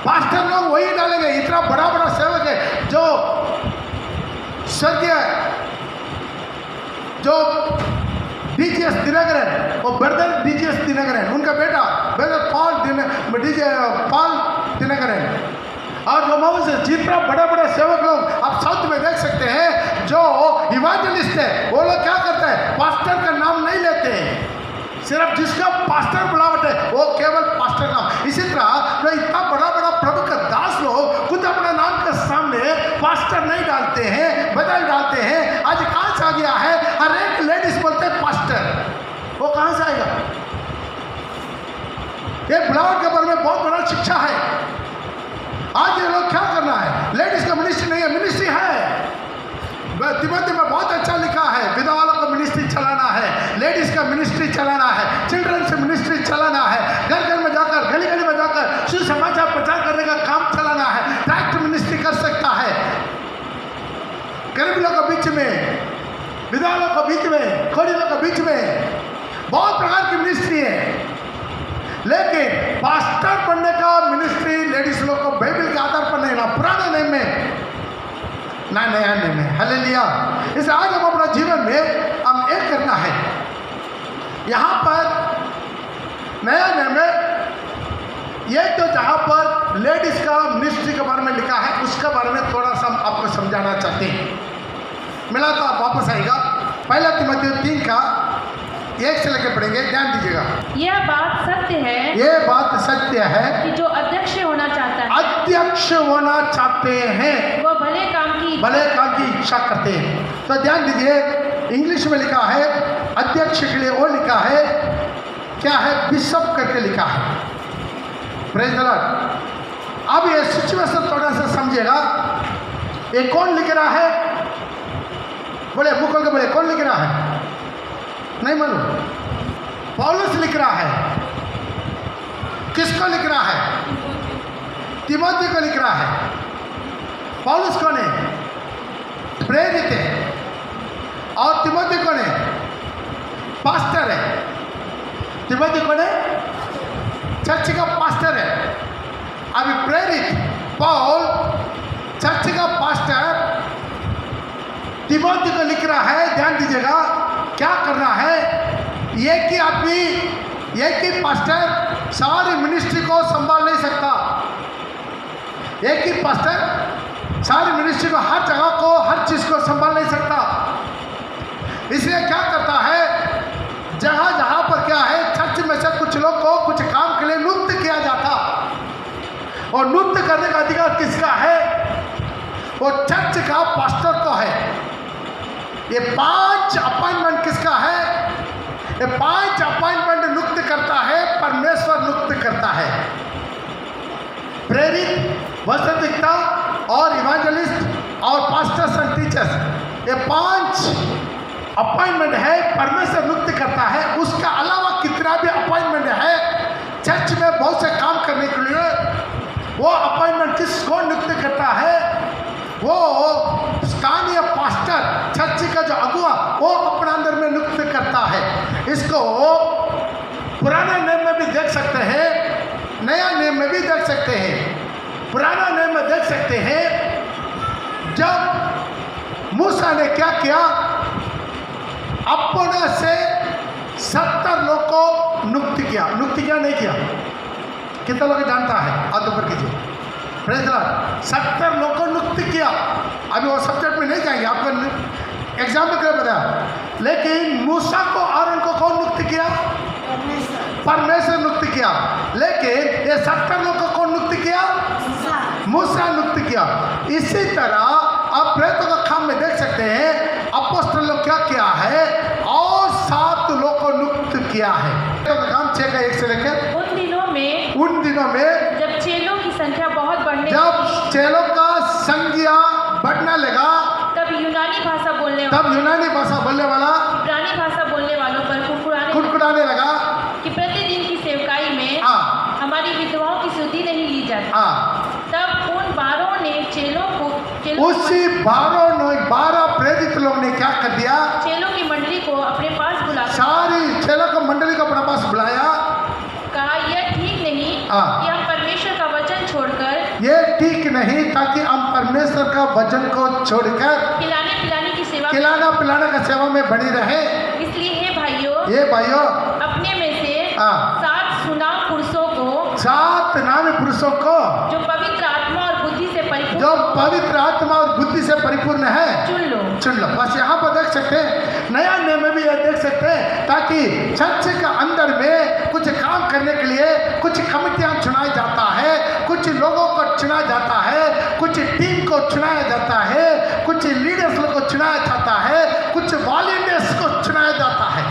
पास्टर लोग वही डालेंगे, इतना बड़ा बड़ा सेवक है जो स्वर्गीय, जो डीजीएस दिनकरन, वो ब्रदर डीजीएस दिनकरन, उनका बेटा ब्रदर पॉल दिनकरन, और जो मोहम्मद, जितना बड़ा बड़ा सेवक लोग आप साउथ में देख सकते हैं जो इवांजलिस्ट है, वो लोग क्या करते हैं? पास्टर का नाम नहीं लेते हैं। सिर्फ जिसका पास्टर बुलावट है वो केवल पास्टर नाम। इसी तरह जो इतना बड़ा बड़ा प्रभु का दास लोग खुद अपना नाम के सामने पास्टर नहीं डालते हैं, बदल डालते हैं। आज कहाँ से आ गया है? हर एक लेडीज बोलते हैं पास्टर। वो कहाँ से आएगा? ये बुलावट के बारे में बहुत बड़ा शिक्षा है। आज ये लोग क्या करना है? लेडीज का मिनिस्ट्री नहीं है, मिनिस्ट्री है। तिमोथी में बहुत अच्छा लिखा है, विधवाओं को मिनिस्ट्री चलाना है, लेडीज का मिनिस्ट्री चलाना है, चिल्ड्रन से मिनिस्ट्री चलाना है, घर घर में जाकर, गली गली में जाकर सुसमाचार प्रचार करने का काम चलाना है। ट्रैक्ट मिनिस्ट्री कर सकता है, गरीब लोगों के बीच में, विधवाओं के बीच में, खोड़ियों के बीच में बहुत प्रकार की मिनिस्ट्री है। लेकिन पास्टर बनने का मिनिस्ट्री लेडीज लोग को बाइबल के आधार पर नहीं, ना पुराने नेम में ना नया नेम में। हालेलुया। इसलिए आज हम अपना जीवन में हम एक करना है। यहाँ पर नया नेम में ये तो जहाँ पर लेडीज का मिनिस्ट्री के बारे में लिखा है, उसके बारे में थोड़ा सा आपको समझाना चाहते हैं। मिला तो आप वापस आएगा। पहला तिमोथी 3 का 1 से लेकर पढ़ेंगे, ध्यान दीजिएगा। यह बात सत्य है, ये बात सत्य है कि जो अध्यक्ष होना चाहता है, अध्यक्ष होना चाहते हैं, वो भले काम की इच्छा करते हैं। तो ध्यान दीजिए, इंग्लिश में लिखा है अध्यक्ष के लिए, वो लिखा है क्या है? बिशप करके लिखा है। Praise the Lord. अब ये सिचुएशन थोड़ा सा समझिएगा। ये कौन लिख रहा है? बोले मुंह खोल के बोले, कौन लिख रहा है? नहीं मालूम। पौलुस लिख रहा है। किसको लिख रहा है? तिमोथी को लिख रहा है। पौलुस कौन है? प्रेरित है। और तिमोथी कौन है? पास्टर है। तिमोथी कौन है? चर्च का पास्टर है। अभी प्रेरित पौल चर्च का पास्टर तिमोथी को लिख रहा है। ध्यान दीजिएगा, क्या करना है? एक ही आदमी, एक ही पास्टर सारी मिनिस्ट्री को संभाल नहीं सकता। एक ही पास्टर सारी मिनिस्ट्री को, हर जगह को, हर चीज को संभाल नहीं सकता। इसलिए क्या करता है? जहां जहां पर क्या है, चर्च में से कुछ लोग को कुछ काम के लिए नियुक्त किया जाता, और नियुक्त करने का अधिकार किसका है? वो चर्च का पास्टर को है। ये 5 अपॉइंटमेंट किसका है? ये 5 अपॉइंटमेंट नियुक्त करता है, परमेश्वर नियुक्त करता है। प्रेरित, वचनविक्ता और इवांजलिस्ट और पास्टर्स एंड टीचर्स, ये 5 अपॉइंटमेंट है, परमेश्वर नियुक्त करता है। उसका अलावा कितना भी अपॉइंटमेंट है चर्च में बहुत से काम करने के लिए, वो अपॉइंटमेंट किसको नियुक्त करता है? वो सकते हैं, पुराना नियम में देख सकते हैं, जब मूसा ने क्या किया, अपने से 70 लोग को नियुक्त किया। नियुक्त किया नहीं किया? कितना लोग जानता है? हाथ ऊपर कीजिए। Praise the Lord. 70 लोग को नियुक्त किया। अभी वो सब्जेक्ट में नहीं जाएंगे, आपको एग्जाम में क्या बताया, लेकिन मूसा को और उनको कौन नियुक्त किया? परमेश्वर नियुक्त किया। लेकिन ये 70 लोग को कौन नियुक्त किया? मूसा नियुक्त किया। इसी तरह आप प्रेरितों का काम में देख सकते हैं, अपोस्तल लोग क्या किया है, और 7 लोग को नियुक्त किया है। तो काम 6 का 1 से लेकर उन दिनों में जब चेलों की संख्या बहुत बढ़ने जब चेलों का संख्या बढ़ने लगा, तब यूनानी भाषा बोलने वाला इब्रानी भाषा बोलने वालों पर कुड़कुड़ाने लगा कि प्रतिदिन की सेवकाई में हमारी विधवाओं की सुधि नहीं ली जाती। तब उन 12 ने उसी 12 प्रेरित लोग ने क्या कर दिया, चेलों की मंडली को अपने पास बुला, सारी चेलों को मंडली को अपने पास बुलाया, कहा यह ठीक नहीं कि हम परमेश्वर का वचन छोड़कर, ये ठीक नहीं ताकि हम परमेश्वर का वचन को छोड़कर खिलाने पिलाने का सेवा में बनी रहे। इसलिए हे भाइयों अपने में से 7 नामी पुरुषों को जो पवित्र आत्मा और बुद्धि से परिपूर्ण है चुन लो। बस यहाँ पर देख सकते हैं, नया नियम में भी यह देख सकते हैं, ताकि चर्च के अंदर में कुछ काम करने के लिए कुछ कमिटियां चुनाया जाता है, कुछ लोगों को चुना जाता है, कुछ टीम को चुनाया जाता है, कुछ लीडर्स को चुनाया जाता है, कुछ वॉलंटियर्स को चुनाया जाता है।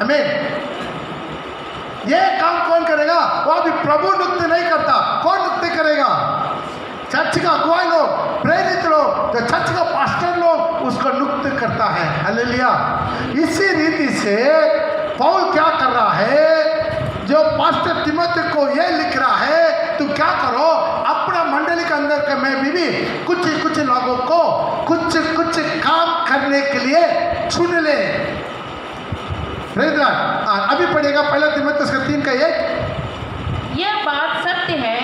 आमीन। ये काम कौन करेगा? वो अभी प्रभु नियुक्त नहीं करता। कौन नियुक्त करेगा? चर्च का अगुवाई लोग, प्रेरित लोग, जो चर्च का पास्टर लोग, उसको नियुक्त करता है। हालेलुया। इसी रीति से पौल क्या कर रहा है, जो पास्टर तिमोथी को ये लिख रहा है, तुम क्या करो, अपना मंडली के अंदर के में भी कुछ लोगों को कुछ काम करने के लिए चुन ले। अभी पढ़ेगा 1 तीमुथियुस 3 का 1। यह बात सत्य है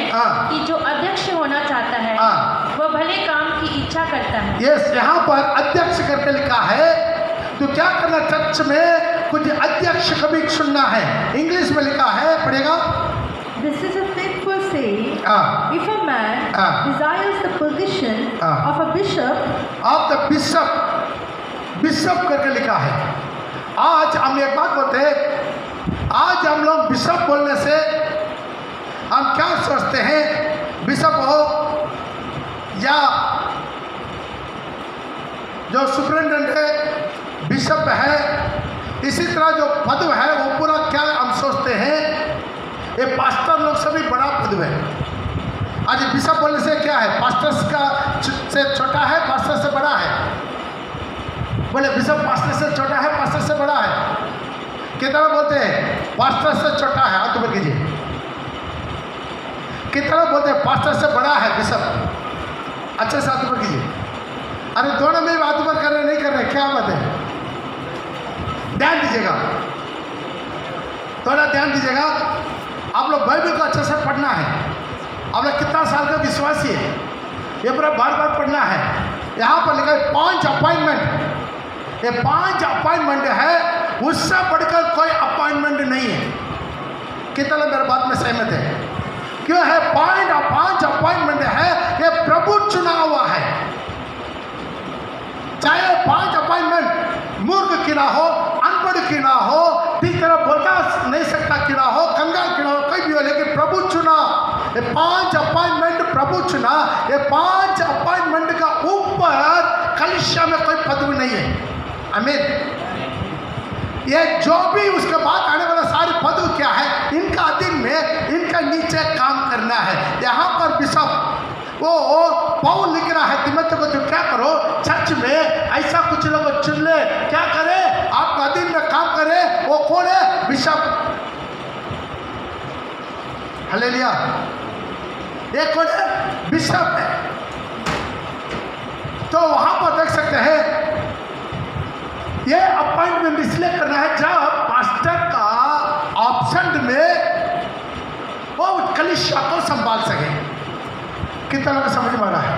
कि जो अध्यक्ष होना चाहता है वह भले काम की इच्छा करता है। यस, यहाँ पर अध्यक्ष करके लिखा है। तो क्या करना, चर्च में कुछ अध्यक्ष कभी चुनना है। इंग्लिश में लिखा है, पढ़ेगा। This is a faithful saying. If a man desires the position of a bishop, bishop करके लिखा है। आज हम एक बात बोलते हैं, आज हम लोग बिशप बोलने से हम क्या सोचते हैं, बिशप हो या जो सुपरिटेंडेंट है बिशप है, इसी तरह जो पद है वो पूरा क्या हम सोचते हैं, ये पास्टर लोग से भी बड़ा पद है। आज बिशप बोलने से क्या है, पास्टर्स का से छोटा है, पास्टर से बड़ा है। बोले बिशप पास्टर से छोटा है, पास्टर से बड़ा है। कितना बोलते हैं पास्टर से छोटा है? हाथ ऊपर कीजिए। कितना बोलते हैं पास्टर से बड़ा है बिशप? अच्छे से हाथ ऊपर कीजिए। अरे दोनों में हाथ ऊपर कर रहे नहीं कर रहे, क्या बात है? ध्यान दीजिएगा, थोड़ा ध्यान दीजिएगा। आप लोग बाइबल को अच्छे से पढ़ना है। आप लोग कितना साल का विश्वासी है, ये पूरा बार पढ़ना है। यहाँ पर लिखा है 5 अपॉइंटमेंट। ये 5 अपॉइंटमेंट है, उससे बढ़कर कोई अपॉइंटमेंट नहीं है। कितना लोग मेरे बात में सहमत है? क्यों है? 5 अपॉइंटमेंट है, ये प्रभु चुना हुआ है। चाहे 5 अपॉइंटमेंट मूर्ख की ना हो, अनपढ़ की ना हो, ठीक तरह बोलता नहीं सकता की ना हो, कंगाल की ना हो, कोई भी हो, लेकिन प्रभु चुना। ये 5 अपॉइंटमेंट प्रभु चुना। ये 5 अपॉइंटमेंट का ऊपर कलीसिया में कोई पदवी नहीं है। आमीन। ये जो भी उसके बाद आने वाला सारे पद क्या है, इनका अधीन में, इनका नीचे काम करना है। यहाँ पर बिशप वो पौल लिख रहा है तिमोथी को, तो क्या करो, चर्च में ऐसा कुछ लोग चुन ले, क्या करे, आपका अधीन में काम करे। वो कौन है? बिशप। हालेलुया। ये कौन है? बिशप है। तो वहां पर देख सकते हैं, ये अपॉइंटमेंट इसलिए करना है जब पास्टर का ऑप्शन में वो कलीसिया को संभाल सके। कितना लोग समझ में आ रहा है?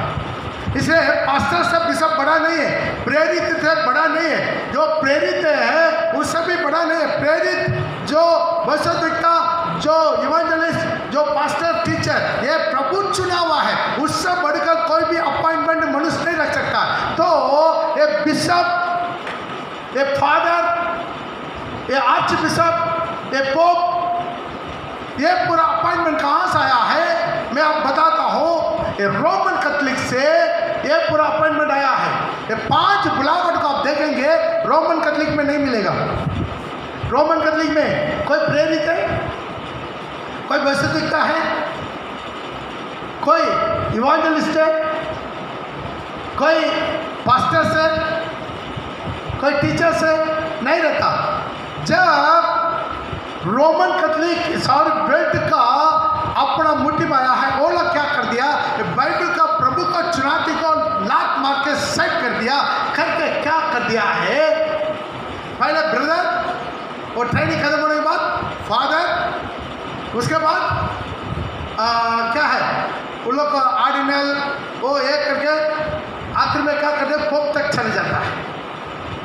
इसलिए पास्टर सब बिशप बड़ा नहीं है, प्रेरित से बड़ा नहीं है, जो प्रेरित है उससे भी बड़ा नहीं है। प्रेरित जो वैश्विकता, जो इवेंजलिस्ट, जो पास्टर, टीचर, ये प्रभु चुना हुआ है, उससे बढ़कर कोई भी अपॉइंटमेंट मनुष्य नहीं रख सकता। तो ये बिशप, ये फादर, ये आर्च बिशप, ये पोप, ये पूरा अपॉइंटमेंट कहाँ से आया है मैं आप बताता हूँ। ये रोमन कैथोलिक से ये पूरा अपॉइंटमेंट आया है। ये 5 बुलावट को आप देखेंगे रोमन कैथोलिक में नहीं मिलेगा। रोमन कैथोलिक में कोई प्रेरित है, कोई वैश्विकता है, कोई इवेंजलिस्ट है, कोई पास्टर से, कोई टीचर से नहीं रहता। जब रोमन कैथोलिक सॉरी बेल्ट का अपना मुट्ठी में आया है, वो लोग क्या कर दिया, बाइबल का प्रभु का चुनौती को लात मार के सेट कर दिया। करके क्या कर दिया है, पहले ब्रदर, वो ट्रेनिंग खत्म होने के बाद फादर, उसके बाद क्या है उन लोग का ऑर्डिनल, वो एक करके आखिर में क्या करते पोप तक चले जाता है,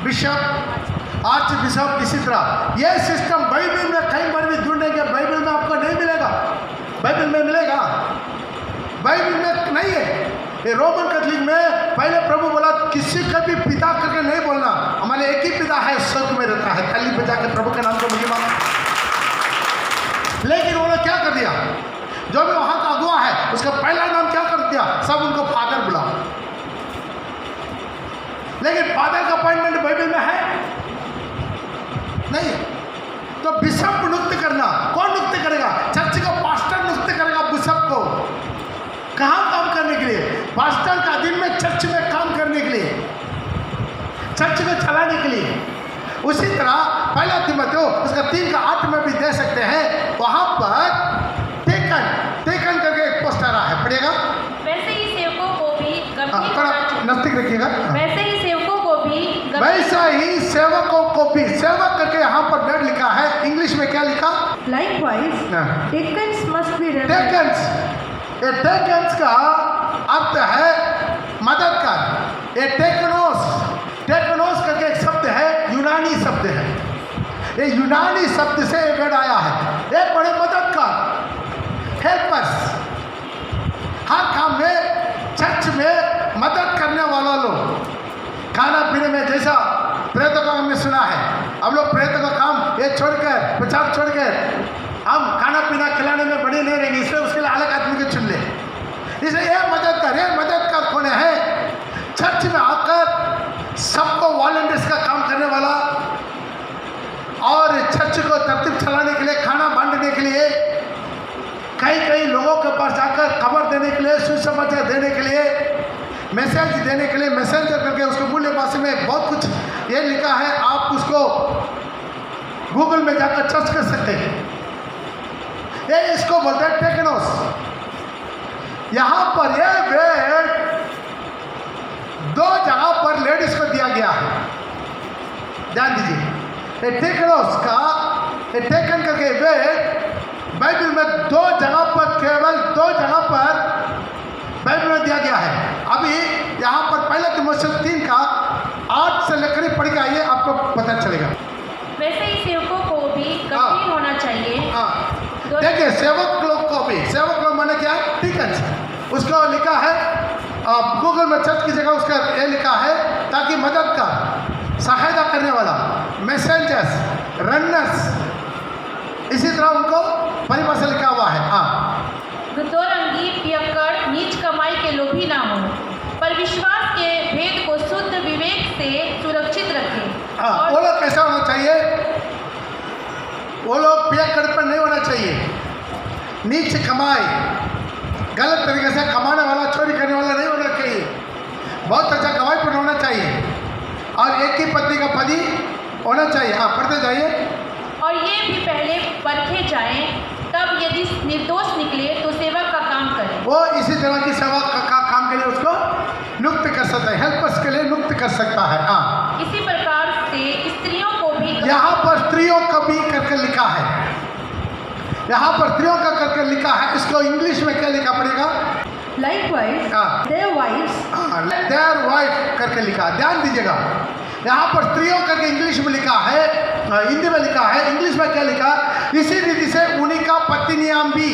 बिशप, आर्च बिशप। इसी तरह ये सिस्टम बाइबल में कई बार भी ढूंढेंगे, बाइबल में आपको नहीं मिलेगा। बाइबल में मिलेगा, बाइबल में नहीं है। ये रोमन कैथोलिक में पहले प्रभु बोला किसी का भी पिता करके नहीं बोलना, हमारे एक ही पिता है स्वर्ग में रहता है, ताली बजा के प्रभु के नाम को महिमा। लेकिन उन्होंने क्या कर दिया, जो भी वहां का अगुआ है उसका पहला नाम क्या कर दिया, सब उनको फादर बुला। लेकिन फादर का अपॉइंटमेंट बाइबल में है नहीं। तो बिशप नियुक्त करना, कौन नियुक्त करेगा? चर्च का पास्टर नियुक्त करेगा बिशप को। कहाँ काम करने के लिए? पास्टर का दिन में चर्च में काम करने के लिए, चर्च में चलाने के लिए। उसी तरह पहला तीमुथियुस उसका 3:8 में भी दे सकते हैं, वहां पर टेकन करके एक पोस्ट आ रहा है, पढ़िएगा। वैसे ही सेवकों को भी गंभीर थोड़ा नजदीक रखिएगा। वैसे ही सेवकों को भी वैसा ही सेवकों को भी, सेवक करके यहाँ पर वर्ड लिखा है, इंग्लिश में क्या लिखा? Likewise, deacons must be reverent. टेकन्स, ये टेकन्स का अर्थ है मददगार। ये टेकनोस करके एक शब्द है, यूनानी शब्द है। ये यूनानी शब्द से ये वर्ड आया है। ये बड़े मददगार, हेल्पर्स, हर काम में चर्च में मदद करने वाला लोग। खाना पीने में जैसा प्रेतों का हमने सुना है, हम लोग प्रेतों का काम ये छोड़कर, प्रचार छोड़कर हम खाना पीना खिलाने में बड़े नहीं रहेंगे, इसलिए उसके लिए अलग आदमी को चुन ले। इसलिए ये मददगार कौन है? चर्च में आकर सबको वॉलंटियर्स का काम करने वाला और चर्च को तरतीब चलाने के लिए, खाना बांटने के लिए, कई लोगों के पास जाकर खबर देने के लिए, सुसमाचार देने के लिए, मैसेज देने के लिए, मैसेंजर करके उसको मूल्य भाषा में बहुत कुछ ये लिखा है, आप उसको गूगल में जाकर सर्च कर सकते हैं। ये इसको बोलते हैं टेकनोस। यहाँ पर ये वेट 2 जगह पर लेडीज को दिया गया है, ध्यान दीजिए। ये टेकनोस का ये टेकन करके वेट बाइबल में 2 जगह पर, केवल 2 जगह पर बाइबल में दिया गया है। अभी यहाँ पर पहला तीमुथियुस 3:8 से लेकर पढ़ के आइए, आपको पता चलेगा। वैसे ही सेवकों को भी गंभीर होना चाहिए। देखिए सेवक लोग को भी, सेवक लोग माने क्या? टीकन्स, उसको लिखा है गूगल में सर्च कीजिएगा, उसका ये लिखा है ताकि मदद का सहायता करने वाला, मैसेंजर्स, रनर्स, इसी तरह उनको परिभाषा लिखा हुआ है। दो रंगी, पियक्कड़, नीच कमाई के लोभी ना हो, पर विश्वास के भेद को शुद्ध विवेक से सुरक्षित रखें। वो लोग कैसा होना चाहिए? वो लोग पियक्कड़ पर नहीं होना चाहिए, नीच कमाई, गलत तरीके से कमाने वाला, चोरी करने वाला नहीं होना चाहिए, बहुत अच्छा कमाई पर होना चाहिए, और एक ही पत्नी का पति होना चाहिए। पढ़ते जाइए। और ये भी पहले परखे जाएं, तब यदि निर्दोष निकले तो सेवक का काम करें। वो इसी तरह की सेवा का काम के लिए उसको नियुक्त कर सकता है, हेल्पर्स के लिए नियुक्त कर सकता है। इसी प्रकार से स्त्रियों को भी, यहाँ पर स्त्रियों को भी करके लिखा है। यहाँ पर स्त्रियों का करके लिखा है, इसको इंग्लिश में क्या लिखा पड़ेगा? Likewise, हाँ। their wives देयर वाइफ करके लिखा, ध्यान दीजिएगा। यहाँ पर स्त्रियों करके इंग्लिश में लिखा है, हिंदी में लिखा है, इंग्लिश में क्या लिखा? इसी रीति से उन्हीं का पत्नियां भी,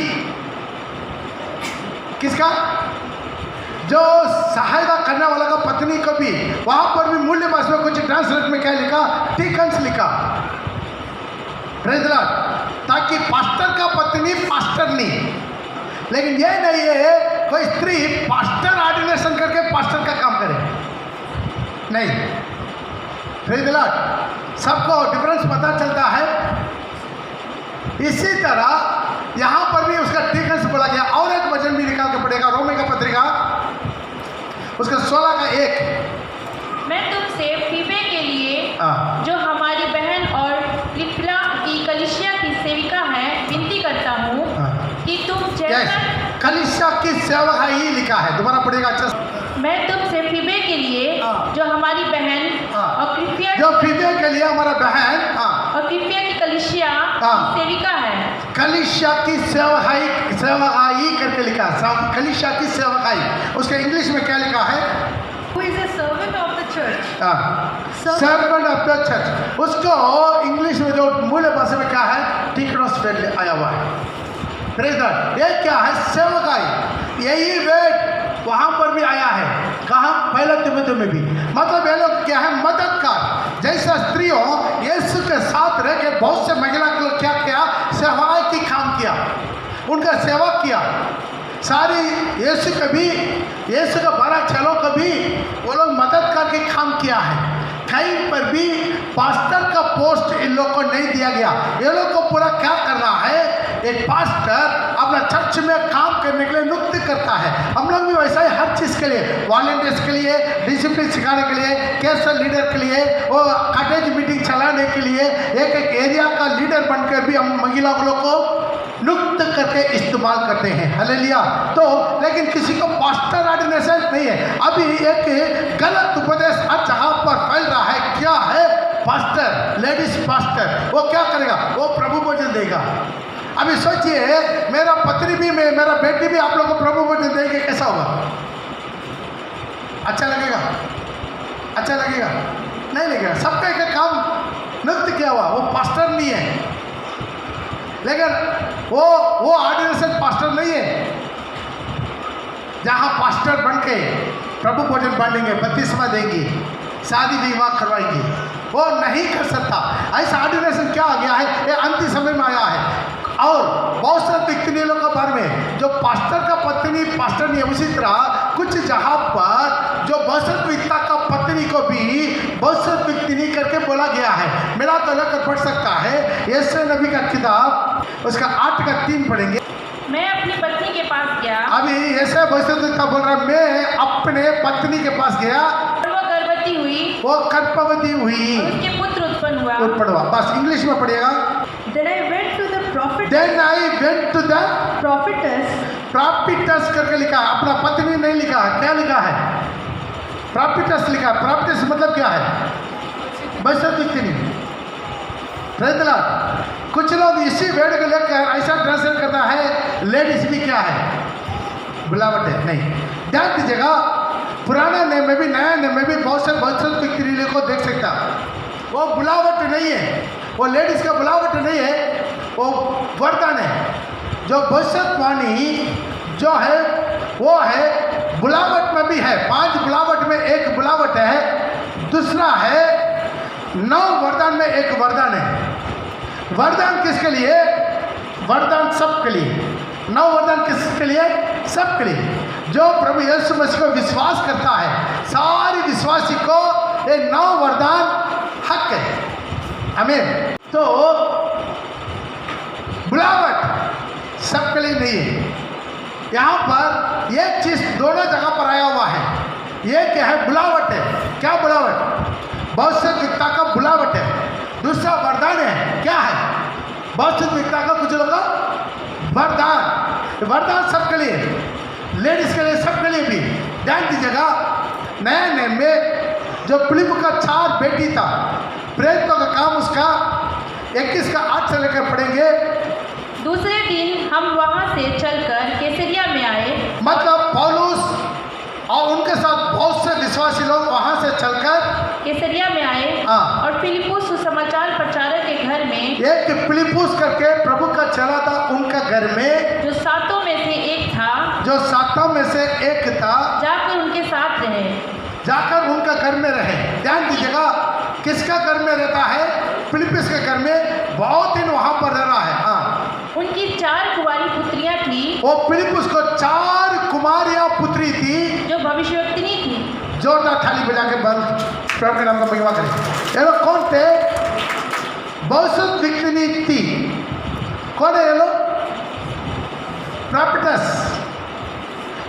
किसका? जो सहायता करने वाला का पत्नी को भी, वहां पर भी मूल्य भाषा में कुछ ट्रांसलेट में क्या लिखा? टीकन्स लिखा। Praise the Lord. ताकि पास्टर का पत्नी पास्टर नहीं, लेकिन ये नहीं है कोई स्त्री पास्टर ऑर्डिनेशन करके पास्टर का काम करे, नहीं। Praise the Lord. सबको डिफरेंस पता चलता है। इसी तरह यहाँ पर भी उसका टीकन्स बोला गया। और एक वचन भी निकाल के पड़ेगा, रोमी का पत्रिका उसका 16 का 1। मैं तुमसे फीबे के लिए, हाँ। जो हमारी बहन और लिप्ला की कलीसिया की सेविका है, विनती करता हूँ हाँ। कि तुम यस, जैसा कलीसिया की सेवा ही लिखा है, दोबारा पड़ेगा अच्छा। मैं तुमसे फीबे के लिए, हाँ। जो हमारी बहन हाँ। और कृपया जो फीबे के लिए हमारा बहन, हाँ, और कृपया की कलीसिया हाँ। की सेविका है, कलीसिया की सेवकाई करके लिखा है, कलीसिया की सेवकाई। उसके इंग्लिश में क्या लिखा है? who is a servant of the church. Servant of the church. उसको इंग्लिश में जो मूल भाषा में क्या है? टीकनोस वर्ड आया हुआ है। Praise the Lord. ये क्या है? सेवकाई। यही वर्ड वहां पर भी आया है। कहाँ? पहले तिमोथी में भी। मतलब ये लोग क्या है? मददगार। जैसा स्त्रियों यीशु के साथ रह के बहुत से महिला के लोग क्या किया? सेवाएं की काम किया, उनका सेवा किया। सारी यीशु का भी, यीशु का 12 चेलों का भी वो लोग मदद करके काम किया है। कहीं पर भी पास्टर का पोस्ट इन लोग को नहीं दिया गया। ये लोग को पूरा क्या करना है? एक पास्टर अपना चर्च में काम करने के लिए नियुक्त करता है। हम लोग भी वैसा ही हर चीज़ के लिए, वॉलंटियर्स के लिए, डिसिप्लिन सिखाने के लिए, कैसल लीडर के लिए, वो कॉटेज मीटिंग चलाने के लिए, एक एक एरिया का लीडर बनकर भी हम महिला लोग को नियुक्त करके इस्तेमाल करते हैं। हालेलुया। तो लेकिन किसी को पास्टर ऑर्डिनेशन नहीं है। अभी एक गलत उपदेश हर जगह पर फैल रहा है। क्या है? Pastor, ladies pastor. वो क्या करेगा? वो प्रभु भोजन देगा। अभी सोचिए, मेरा पत्नी भी, मेरा बेटी भी आप लोग को प्रभु भोजन देंगे, कैसा होगा? अच्छा लगेगा? अच्छा लगेगा? नहीं लगेगा। सबका एक काम नियुक्त किया हुआ, वो पास्टर नहीं है। लेकिन वो ऑर्डिनेशन पास्टर नहीं है जहाँ पास्टर बन के प्रभु भोजन बांटेंगे, बत्तीसवा देंगे, शादी विवाह करवाएंगे। वो नहीं कर सकता। ऐसा ऑर्डिनेशन क्या आ गया है? ये अंतिम समय में आया है। और बहुत सारे व्यक्ति लोगों के बारे में जो पास्टर का पत्नी पास्टर नहीं है, उसी तरह कुछ जहाँ पर जो बसत विक्ता का पत्नी को भी बसत व्यक्ति नहीं करके बोला गया है। मेरा तो लेकर पढ़ सकता है यशायाह नबी का किताब उसका 8 का 3 पढ़ेंगे। मैं अपनी पत्नी के पास गया, अभी यशायाह बसत विक्ता बोल रहा, मैं अपने पत्नी के पास गया, और वो गर्भवती हुई, वो गर्भवती हुई, और उसके पुत्र उत्पन्न हुआ। उत्पन्न हुआ। बस इंग्लिश में पढ़िएगा। Then I went to the prophet, Then I went to the prophetess करके लिखा है। अपना पत्नी नहीं लिखा है। क्या लिखा है? प्रॉफिटस लिखा है। प्रॉफिटस मतलब क्या है? बसत व्यक्ति। Praise the Lord. कुछ लोग इसी वर्ड को लेकर ऐसा ट्रांसलेट करता है, लेडीज भी क्या है? बुलावट है। नहीं, ध्यान दीजिएगा, पुराने नेम में भी नया नेम में भी बहुत से बसत व्यक्ति को देख सकता। वो बुलावट नहीं है, वो लेडीज का बुलावट नहीं है, वो वरदान है। जो बसत वाणी जो है वो है बुलावट में भी है। 5 बुलावट में एक बुलावट है। दूसरा है 9 वरदान में एक वरदान है। वरदान किसके लिए? वरदान सबके लिए। 9 वरदान किसके लिए? सबके लिए। जो प्रभु यीशु मसीह को विश्वास करता है, सारी विश्वासी को ये 9 वरदान हक है। आमीन। तो बुलावट सबके लिए नहीं है। यहाँ पर एक चीज दोनों जगह पर आया हुआ है। ये क्या है? बुलावट है। क्या बुलावट? बहुत से विक्ता का बुलावट है। दूसरा वरदान है। क्या है? बहुत से विक्ता का कुछ लोग वरदान। वरदान सबके लिए, लेडीज के लिए, सबके लिए भी। ध्यान दीजिएगा, नए नेम में जो फिलिप का 4 बेटी था, प्रेरितों का काम उसका 21 का 8 से लेकर पढ़ेंगे। दूसरे विश्वासी लोग वहां से चलकर कैसरिया में आए हाँ। और फिलिप्पुस सुसमाचार प्रचारक के घर में, एक फिलिप्पुस करके प्रभु का चला था उनका घर में, जो सातों में से एक था, जो सातों में से एक था, जाकर उनके साथ रहे। जाकर उनका घर में रहे। ध्यान दीजिएगा, किसका घर में रहता है? फिलिप्पुस के घर में बहुत दिन वहां पर रह रहा है। हाँ, उनकी 4 कुंवारी पुत्रियां थी, वो फिलिप्पुस को 4 कुमारियां पुत्री थी। जो भविष्यवक्तिनी थी। जोरदार थाली बजा के बंद प्रभु के नाम का महिमा करें। ये लोग कौन थे? भविष्यवक्तिनी थी। कौन है ये लोग? प्रॉफिटस।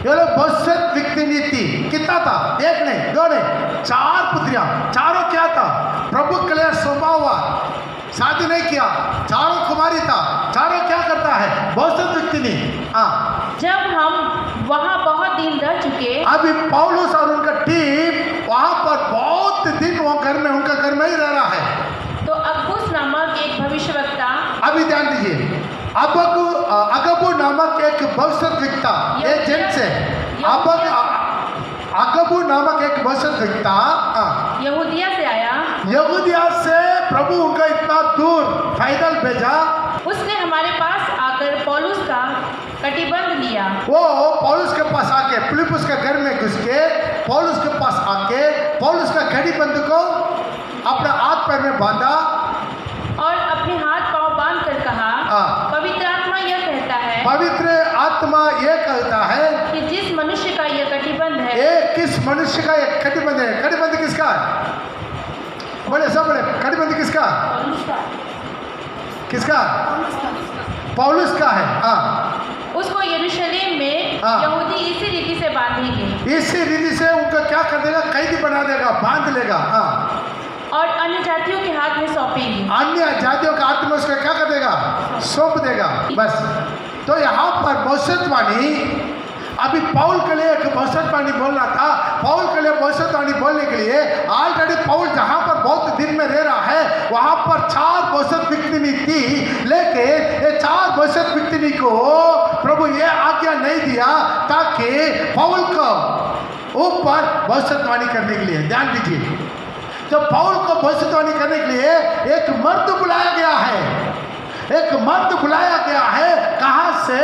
ये लोग भविष्यवक्तिनी थी। कितना था? एक नहीं, दो नहीं, 4 पुत्रियां। चारों क्या था? प्रभु के लिए स्वभाव हुआ, शादी नहीं किया, चारों कुमारी था। चारों क्या करता है? भविष्यवक्तिनी। हाँ, जब हम वहाँ बहुत दिन रह चुके, अभी पौलुस और उनका टीम वहां पर बहुत दिन वो घर में, उनका घर में ही रह रहा है। तो अगबुस नामक एक भविष्यवक्ता, अभी ध्यान दीजिए, अगबू नामक एक भविष्यवक्ता, ये जेंट्स है। अगबू नामक एक भविष्यवक्ता यहूदिया से आया। यहूदिया से प्रभु उनका इतना दूर पैदल भेजा। उसने हमारे पास आकर पौलुस का कटिबंध लिया। वो पौलुस के पास आके, फिलिप्पुस के घर में घुस के, पौलुस के पास आके पौलुस का कटिबंध को अपने हाथ पैर में बांधा और अपने हाथ पांव बांध कर कहा, हाँ। पवित्र आत्मा यह कहता है, पवित्र आत्मा ये कहता है कि जिस मनुष्य का यह कटिबंध है, ये किस मनुष्य का ये कटिबंध है? कटिबंध किसका है? बोले सब बोले, कटिबंध किसका? किसका? पौलुस का है। हाँ, उसको यरूशलेम में हाँ। यहूदी इसी रीति से बांधेंगे इसी रीति से उनका क्या कर देगा? कैदी बना देगा, बांध लेगा। हाँ, और अन्य जातियों के हाथ में सौंपेंगे। अन्य जातियों का हाथ में उसका क्या कर देगा? सौंप देगा। बस। तो यहाँ पर भविष्यवाणी, अभी पौल के लिए एक भविष्यवाणी बोलना था। पौल के लिए भविष्यवाणी बोलने के लिए ऑलरेडी पौल जहाँ पर बहुत दिन में रह रहा है, वहाँ पर 4 भविष्यवक्तिनी थी। लेकिन ये 4 भविष्यवक्तिनी को प्रभु ये आज्ञा नहीं दिया ताकि पौल को ऊपर भविष्यवाणी करने के लिए। ध्यान दीजिए, जब पौल को भविष्यवाणी करने के लिए एक मर्द बुलाया गया है, एक मर्द बुलाया गया है। कहाँ से?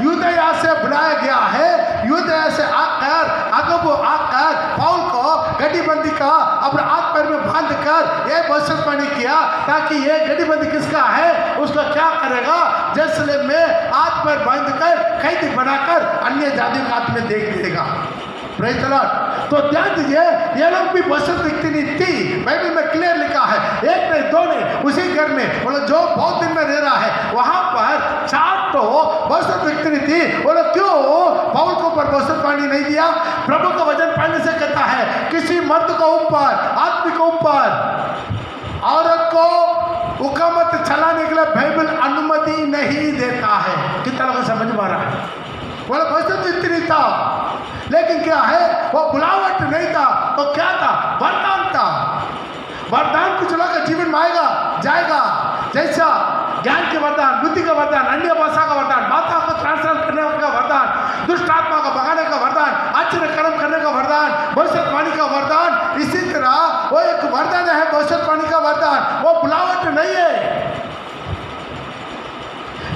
यूदया से बुलाया गया है। यूदया से आकर अगबू आकर पौल को गठबंदी का अपने हाथ पैर में बांध कर यह भविष्यवाणी किया ताकि ये गठबंदी किसका है उसका क्या करेगा? यरूशलेम में हाथ पैर बांध कर कैदी बनाकर अन्य जातियों के हाथ में दे देगा। Praise the Lord. तो ध्यान दीजिए, ये लोग भी भविष्यवक्तिनी थी। बाइबल में क्लियर लिखा है, एक नहीं, दो नहीं, उसी घर में बोलो जो बहुत दिन में रह रहा है वहां पर 4 तो भविष्यवक्तिनी थी। बोलो क्यों पौल को ऊपर भविष्यवाणी नहीं दिया? प्रभु का वचन पहले से कहता है किसी मर्द को ऊपर, आदमी को ऊपर औरत को हुकूमत चलाने के लिए बाइबल अनुमति नहीं देता है। कितना लोगों समझ में आ रहा है? बोलो भविष्यवक्तिनी था, लेकिन क्या है? वो बुलावट नहीं था, तो क्या था? वरदान था। वरदान कुछ लोगों के जीवन में आएगा जाएगा, जैसा ज्ञान के वरदान, बुद्धि का वरदान, अन्य भाषा का वरदान, बातों को ट्रांसलेट करने का वरदान, दुष्ट आत्मा को भगाने का वरदान, आश्चर्य कर्म करने का वरदान, भविष्यवाणी का वरदान। इसी तरह वो एक वरदान है, भविष्यवाणी का वरदान। वो बुलावट नहीं है।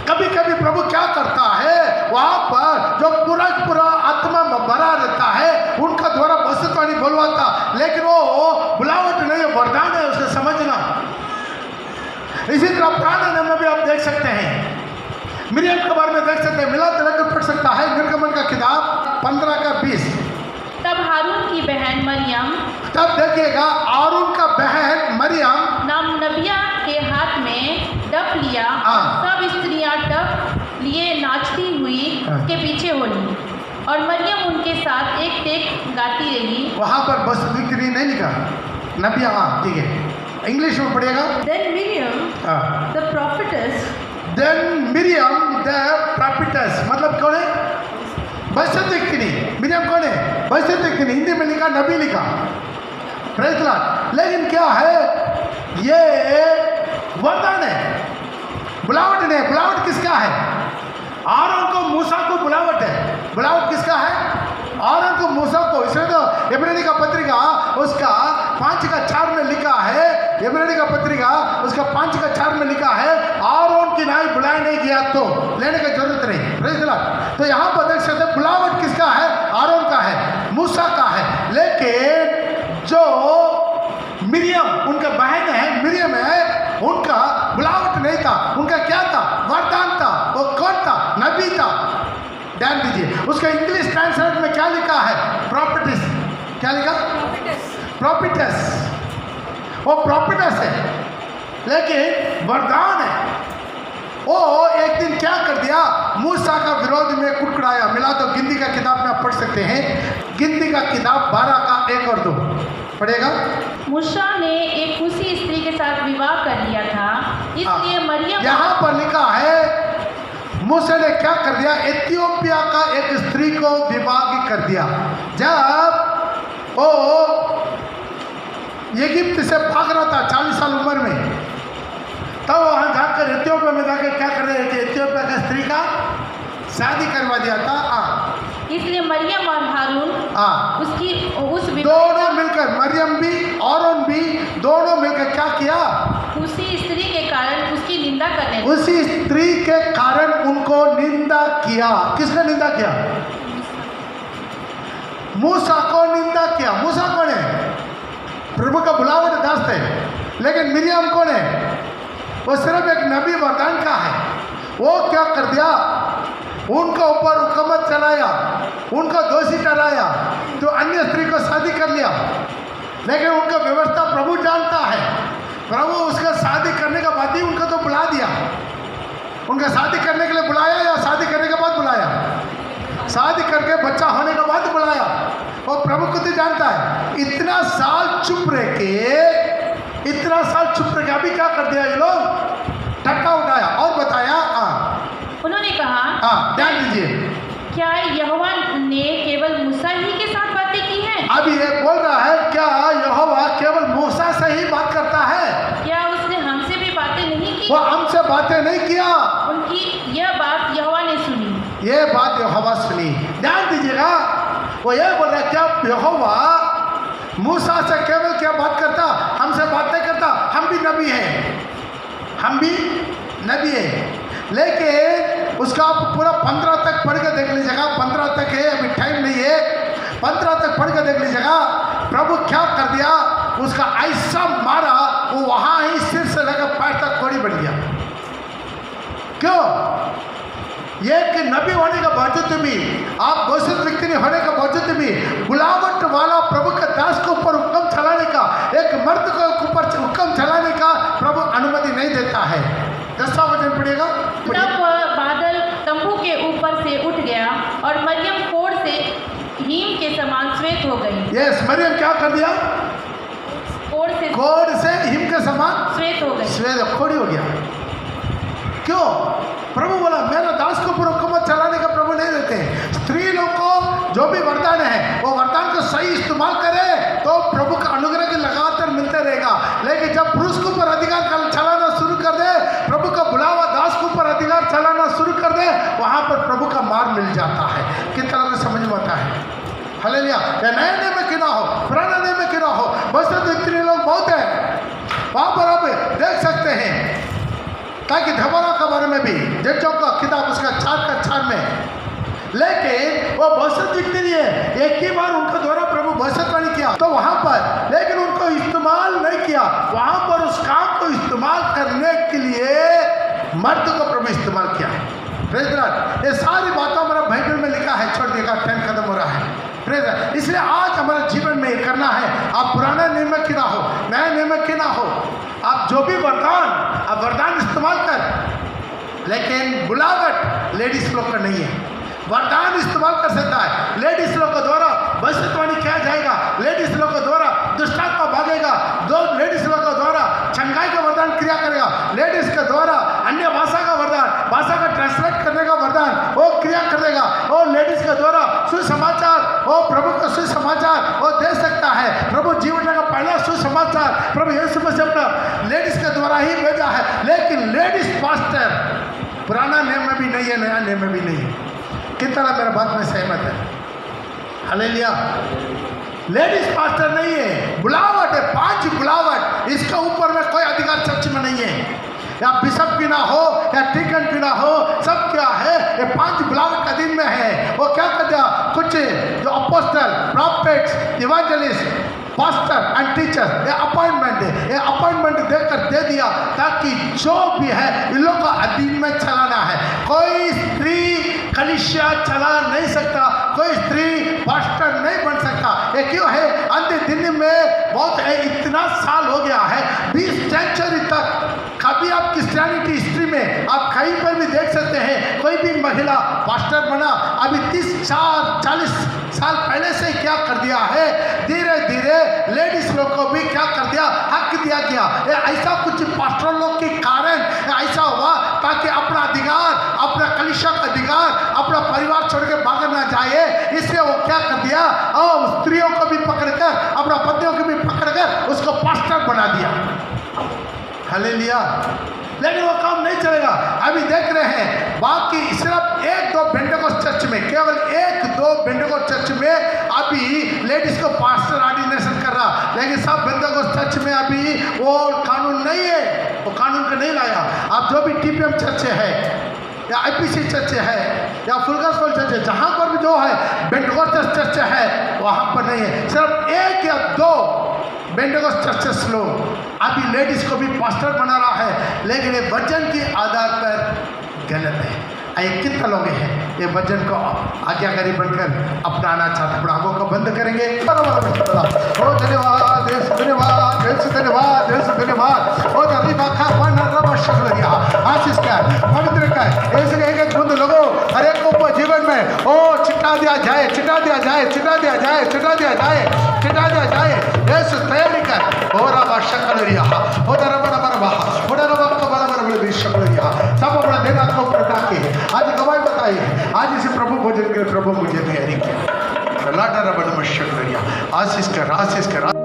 कभी कभी प्रभु क्या करता है, वहां पर जो पूरा आत्मा में भरा रहता है उनका द्वारा भविष्यवाणी बोलवाता, लेकिन वो बुलावट नहीं है, वरदान है, उसका समझना। इसी तरह पुराने नियम में भी आप देख सकते हैं, मिरियम के बारे में देख सकते हैं, मिला तिलक पढ़ सकता है निर्गमन का किताब 15:20। तब हारून की बहन मरियम, तब देखिएगा हारून का बहन मरियम नाम नबिया के हाथ में डफ लिया। सब स्त्रियां डफ लिए नाचती हुई उसके पीछे होली, और मरियम उनके साथ एक टेक गाती रही। वहां पर बस विक्री नहीं लिखा, नबिया। हाँ ठीक है, इंग्लिश में पढ़िएगा। Then Miriam, the prophetess, Then Miriam the prophetess, मतलब कौन है? भविष्यवक्तिनी। मिरियम कौन है? भविष्यवक्तिनी। हिंदी में लिखा, नबी लिखा। Praise the Lord. लेकिन क्या है, ये वरदान है, बुलावट नहीं। बुलावट किसका है? आरोन को, मूसा को बुलावट है। बुलावट किसका है? आरोन को, मूसा को। इसलिए तो इब्रानी इब्रानी का पत्रिका उसका 5:4 में लिखा है, इब्रानी का पत्रिका उसका 5:4 में लिखा है, आरोन की नाई बुलाया नहीं गया तो लेने की जरूरत नहीं। Praise the Lord. तो यहाँ पर देख सकते हैं बुलावट किसका है? आरोन का है, मूसा का है। लेकिन जो मिरियम उनका बहन है, मिरियम है, उनका बुलावट नहीं था। उनका क्या था? वरदान था। वो कौन था? नबी था। ध्यान दीजिए, उसका इंग्लिश ट्रांसलेट में क्या लिखा है? प्रॉपर्टीज। क्या लिखा? प्रॉपर्टीज। वो प्रॉपर्टीज है, लेकिन वरदान है। वो एक दिन क्या कर दिया? मूसा का विरोध में कुड़कुड़ाया। मिला तो गिनती का किताब में आप पढ़ सकते हैं, गिनती का किताब 12 का 1 और 2 पढ़ेगा। मूसा ने एक उसी स्त्री के साथ विवाह कर लिया था, इसलिए मरियम। यहाँ पर लिखा है मूसा ने क्या कर दिया? इथियोपिया का एक स्त्री को विवाह कर दिया। जब वो इजिप्ट से भाग रहा था 40 साल उम्र में, तब वहाँ जाकर इथियोपिया में जाकर क्या कर रहे थे? इथियोपिया की स्त्री का शादी करवा दिया था। इसलिए मरियम और हारून उसकी उस दोनों मिलकर, मरियम भी औरों भी दोनों मिलकर क्या किया? उसी स्त्री के कारण उसकी निंदा करने लगे। उसी स्त्री के कारण उनको निंदा किया। किसने निंदा किया? मूसा को निंदा किया। मूसा कौन है? प्रभु का बुलावा दास है। लेकिन मिरियम कौन है? वो सिर्फ एक नबी वरदान का है। वो क्या कर दिया? उनका ऊपर हुकूमत चलाया, उनको दोषी ठहराया, तो अन्य स्त्री को शादी कर लिया। लेकिन उनका व्यवस्था प्रभु जानता है। प्रभु उसका शादी करने के बाद ही उनको तो बुला दिया। उनका शादी करने के लिए बुलाया या शादी करने के बाद बुलाया? शादी करके बच्चा होने के बाद बुलाया। और प्रभु को तो जानता है। इतना साल चुप रह के, इतना साल चुप रह के अभी क्या कर दिया ये लोग? टक्का उठाया और बताया। उन्होंने कहा, ध्यान दीजिए, क्या यहोवा ने केवल मूसा ही के साथ बातें की हैं? अभी ये बोल रहा है, क्या यहोवा केवल मूसा से ही बात करता है? क्या उसने हमसे भी बातें नहीं की? वो हमसे बातें नहीं किया। उनकी यह बात यहोवा ने सुनी। ये बात यहोवा सुनी। ध्यान दीजिएगा, वो ये बोल रहा है, क्या यहोवा मूसा से केवल क्या बात करता? हमसे बात नहीं करता। हम भी नबी हैं, हम भी नबी हैं। लेकिन उसका आप पूरा 15 तक पढ़ के देख लीजिएगा। 15 तक है, अभी टाइम नहीं है। 15 तक पढ़ के देख लीजिएगा। प्रभु क्या कर दिया? उसका ऐसा मारा, वो वहाँ ही सिर से लेकर पैर तक कोड़ी बन गया। क्यों? एक नबी होने का बावजूद भी, आप घोषित व्यक्ति होने का बावजूद भी, बुलावट वाला प्रभु के दास के ऊपर हुक्म चलाने का, एक मर्द के ऊपर हुक्म चलाने का प्रभु अनुमति नहीं देता है। 10वां वचन पढ़िएगा। तब बादल तंबू के ऊपर से उठ गया और मरियम कोढ़ से हिम के समान श्वेत हो गई। यस, मरियम क्या कर दिया? कोढ़ से हिम के समान श्वेत हो गई। श्वेत खोड़ी हो गया। क्यों? प्रभु बोला मेरा दास को ऊपर हुकूमत चलाने का प्रभु नहीं देते। स्त्री लोग को जो भी वरदान है, वो वरदान को सही इस्तेमाल करे तो प्रभु का अनुग्रह के लगातार मिलते रहेगा। लेकिन जब पुरुष के ऊपर अधिकार चलाना शुरू कर दे, प्रभु का बुलावा दास के ऊपर अधिकार चलाना शुरू कर दे, वहाँ पर प्रभु का मार मिल जाता है। किस तरह से समझ में आता है? हालेलुया। या नए नियम में क्यों ना हो, पुराने नियम में क्यों ना हो, बस तो इतने लोग बहुत है। वहाँ पर आप देख सकते हैं, ताकि धबरा के बारे में भी जजों का किताब उसका 4:4 में। लेकिन वो भविष्य दिखती नहीं है। एक ही बार उनके द्वारा प्रभु भविष्यवाणी किया तो वहाँ पर, लेकिन उनको इस्तेमाल नहीं किया। वहाँ पर उस काम को इस्तेमाल करने के लिए मर्द को प्रभु इस्तेमाल किया है। Praise the Lord. ये सारी बातों हमारा बाइबल में लिखा है। छोड़ देगा, टाइम खत्म हो रहा है। Praise the Lord. इसलिए आज हमारे जीवन में ये करना है। आप पुराने नियम में क्यों ना हो, नए नियम में क्यों ना हो, आप जो भी वरदान, आप वरदान इस्तेमाल कर। लेकिन बुलावट लेडीज लोग का नहीं है। वरदान इस्तेमाल कर सकता है। लेडीज लोग के द्वारा भविष्यवाणी किया जाएगा। लेडीज लोग के द्वारा दुष्टात्मा भागेगा। दो लेडीज लोग के द्वारा चंगाई का वरदान क्रिया करेगा। लेडीज के द्वारा अन्य भाषा का वरदान, भाषा का ट्रांसलेट करने का वरदान वो क्रिया करेगा। और लेडीज के द्वारा सुसमाचार, वो प्रभु का सुसमाचार वो दे सकता है। प्रभु जीवन का पहला सुसमाचार प्रभु यीशु मसीह अपना लेडीज के द्वारा ही भेजा है। लेकिन लेडीज पास्टर पुराना नियम में भी नहीं है, नया नियम में भी नहीं है। कितना मेरा बात में सहमत है? हालेलुया। लेडीज पास्टर नहीं है, बुलावट है, 5 बुलावट, इसके ऊपर में कोई अधिकार चर्च में नहीं है। या बिशप की ना हो या टीकन की ना हो, सब क्या है, ये 5 बुलावट का दिन में है। वो क्या कर दिया, कुछ जो apostle, profits, evangelist, pastor and teacher, ये अपॉइंटमेंट है, ये अपॉइंटमेंट देकर दे दिया ताकि जो भी है इन लोगों को अधीन में चलाना है। कोई स्त्री कलीसिया चला नहीं सकता, कोई स्त्री पास्टर नहीं बन सकता। ये क्यों है, अंत दिन में बहुत है, इतना साल हो गया है, 20 सेंचुरी तक कभी आप क्रिश्चियनिटी हिस्ट्री में आप कहीं पर भी देख सकते हैं कोई भी महिला पास्टर बना। अभी 30-40 साल पहले से क्या कर दिया है, धीरे धीरे लेडीज लोग को भी क्या कर दिया, हक दिया गया। ऐसा कुछ पास्टर लोग के कारण ऐसा हुआ ताकि अपना अधिकार, अपना कलीसिया का अधिकार, अपना परिवार छोड़ के भाग ना जाए, इसलिए वो क्या कर दिया, और स्त्रियों को भी पकड़कर, अपना पतियों को भी पकड़कर उसको पास्टर बना दिया। हालेलुया। लेकिन वो काम नहीं चलेगा। अभी देख रहे हैं बाकी सिर्फ 1-2 पेंटेकोस्ट चर्च में, केवल 1-2 पेंटेकोस्ट चर्च में अभी लेडीज को पास्टर ऑर्डिनेशन कर रहा, लेकिन सब पेंटेकोस्ट चर्च में अभी वो कानून नहीं है, वो कानून को नहीं लाया। अब जो भी टीपीएम चर्च है या आईपीसी चर्च है या फुल गॉस्पेल चर्च है, जहाँ पर भी जो है पेंटेकोस्ट चर्च है, वहाँ पर नहीं है। सिर्फ 1 या 2 पेंटेकोस्ट चर्चेस लोग अभी लेडीज को भी पास्टर बना रहा है, लेकिन ये वचन के आधार पर गलत है। ये कितने लोग हैं ये वचन को आज्ञाकारी बनकर अपनाना चाहते, अपना आंखों को बंद करेंगे। ओ धन्यवाद, धन्यवाद, धन्यवाद, धन्यवाद। ओ धन्यवाद, आशीष का पवित्र का ऐसे एक बूंद लोगों हर एक को जीवन में ओ चिटा दिया जाए, चिटा दिया जाए, चिटा दिया जाए, चिटा दिया जाए, चिटा दिया जाए। यीशु तैयारी कर और आवश्यक हो सब अपना देना को प्रटा के आज गवाही बताइए। आज इसे प्रभु भोजन के प्रभु मुझे तैयारी किया, आशीष कर, आशीष कर।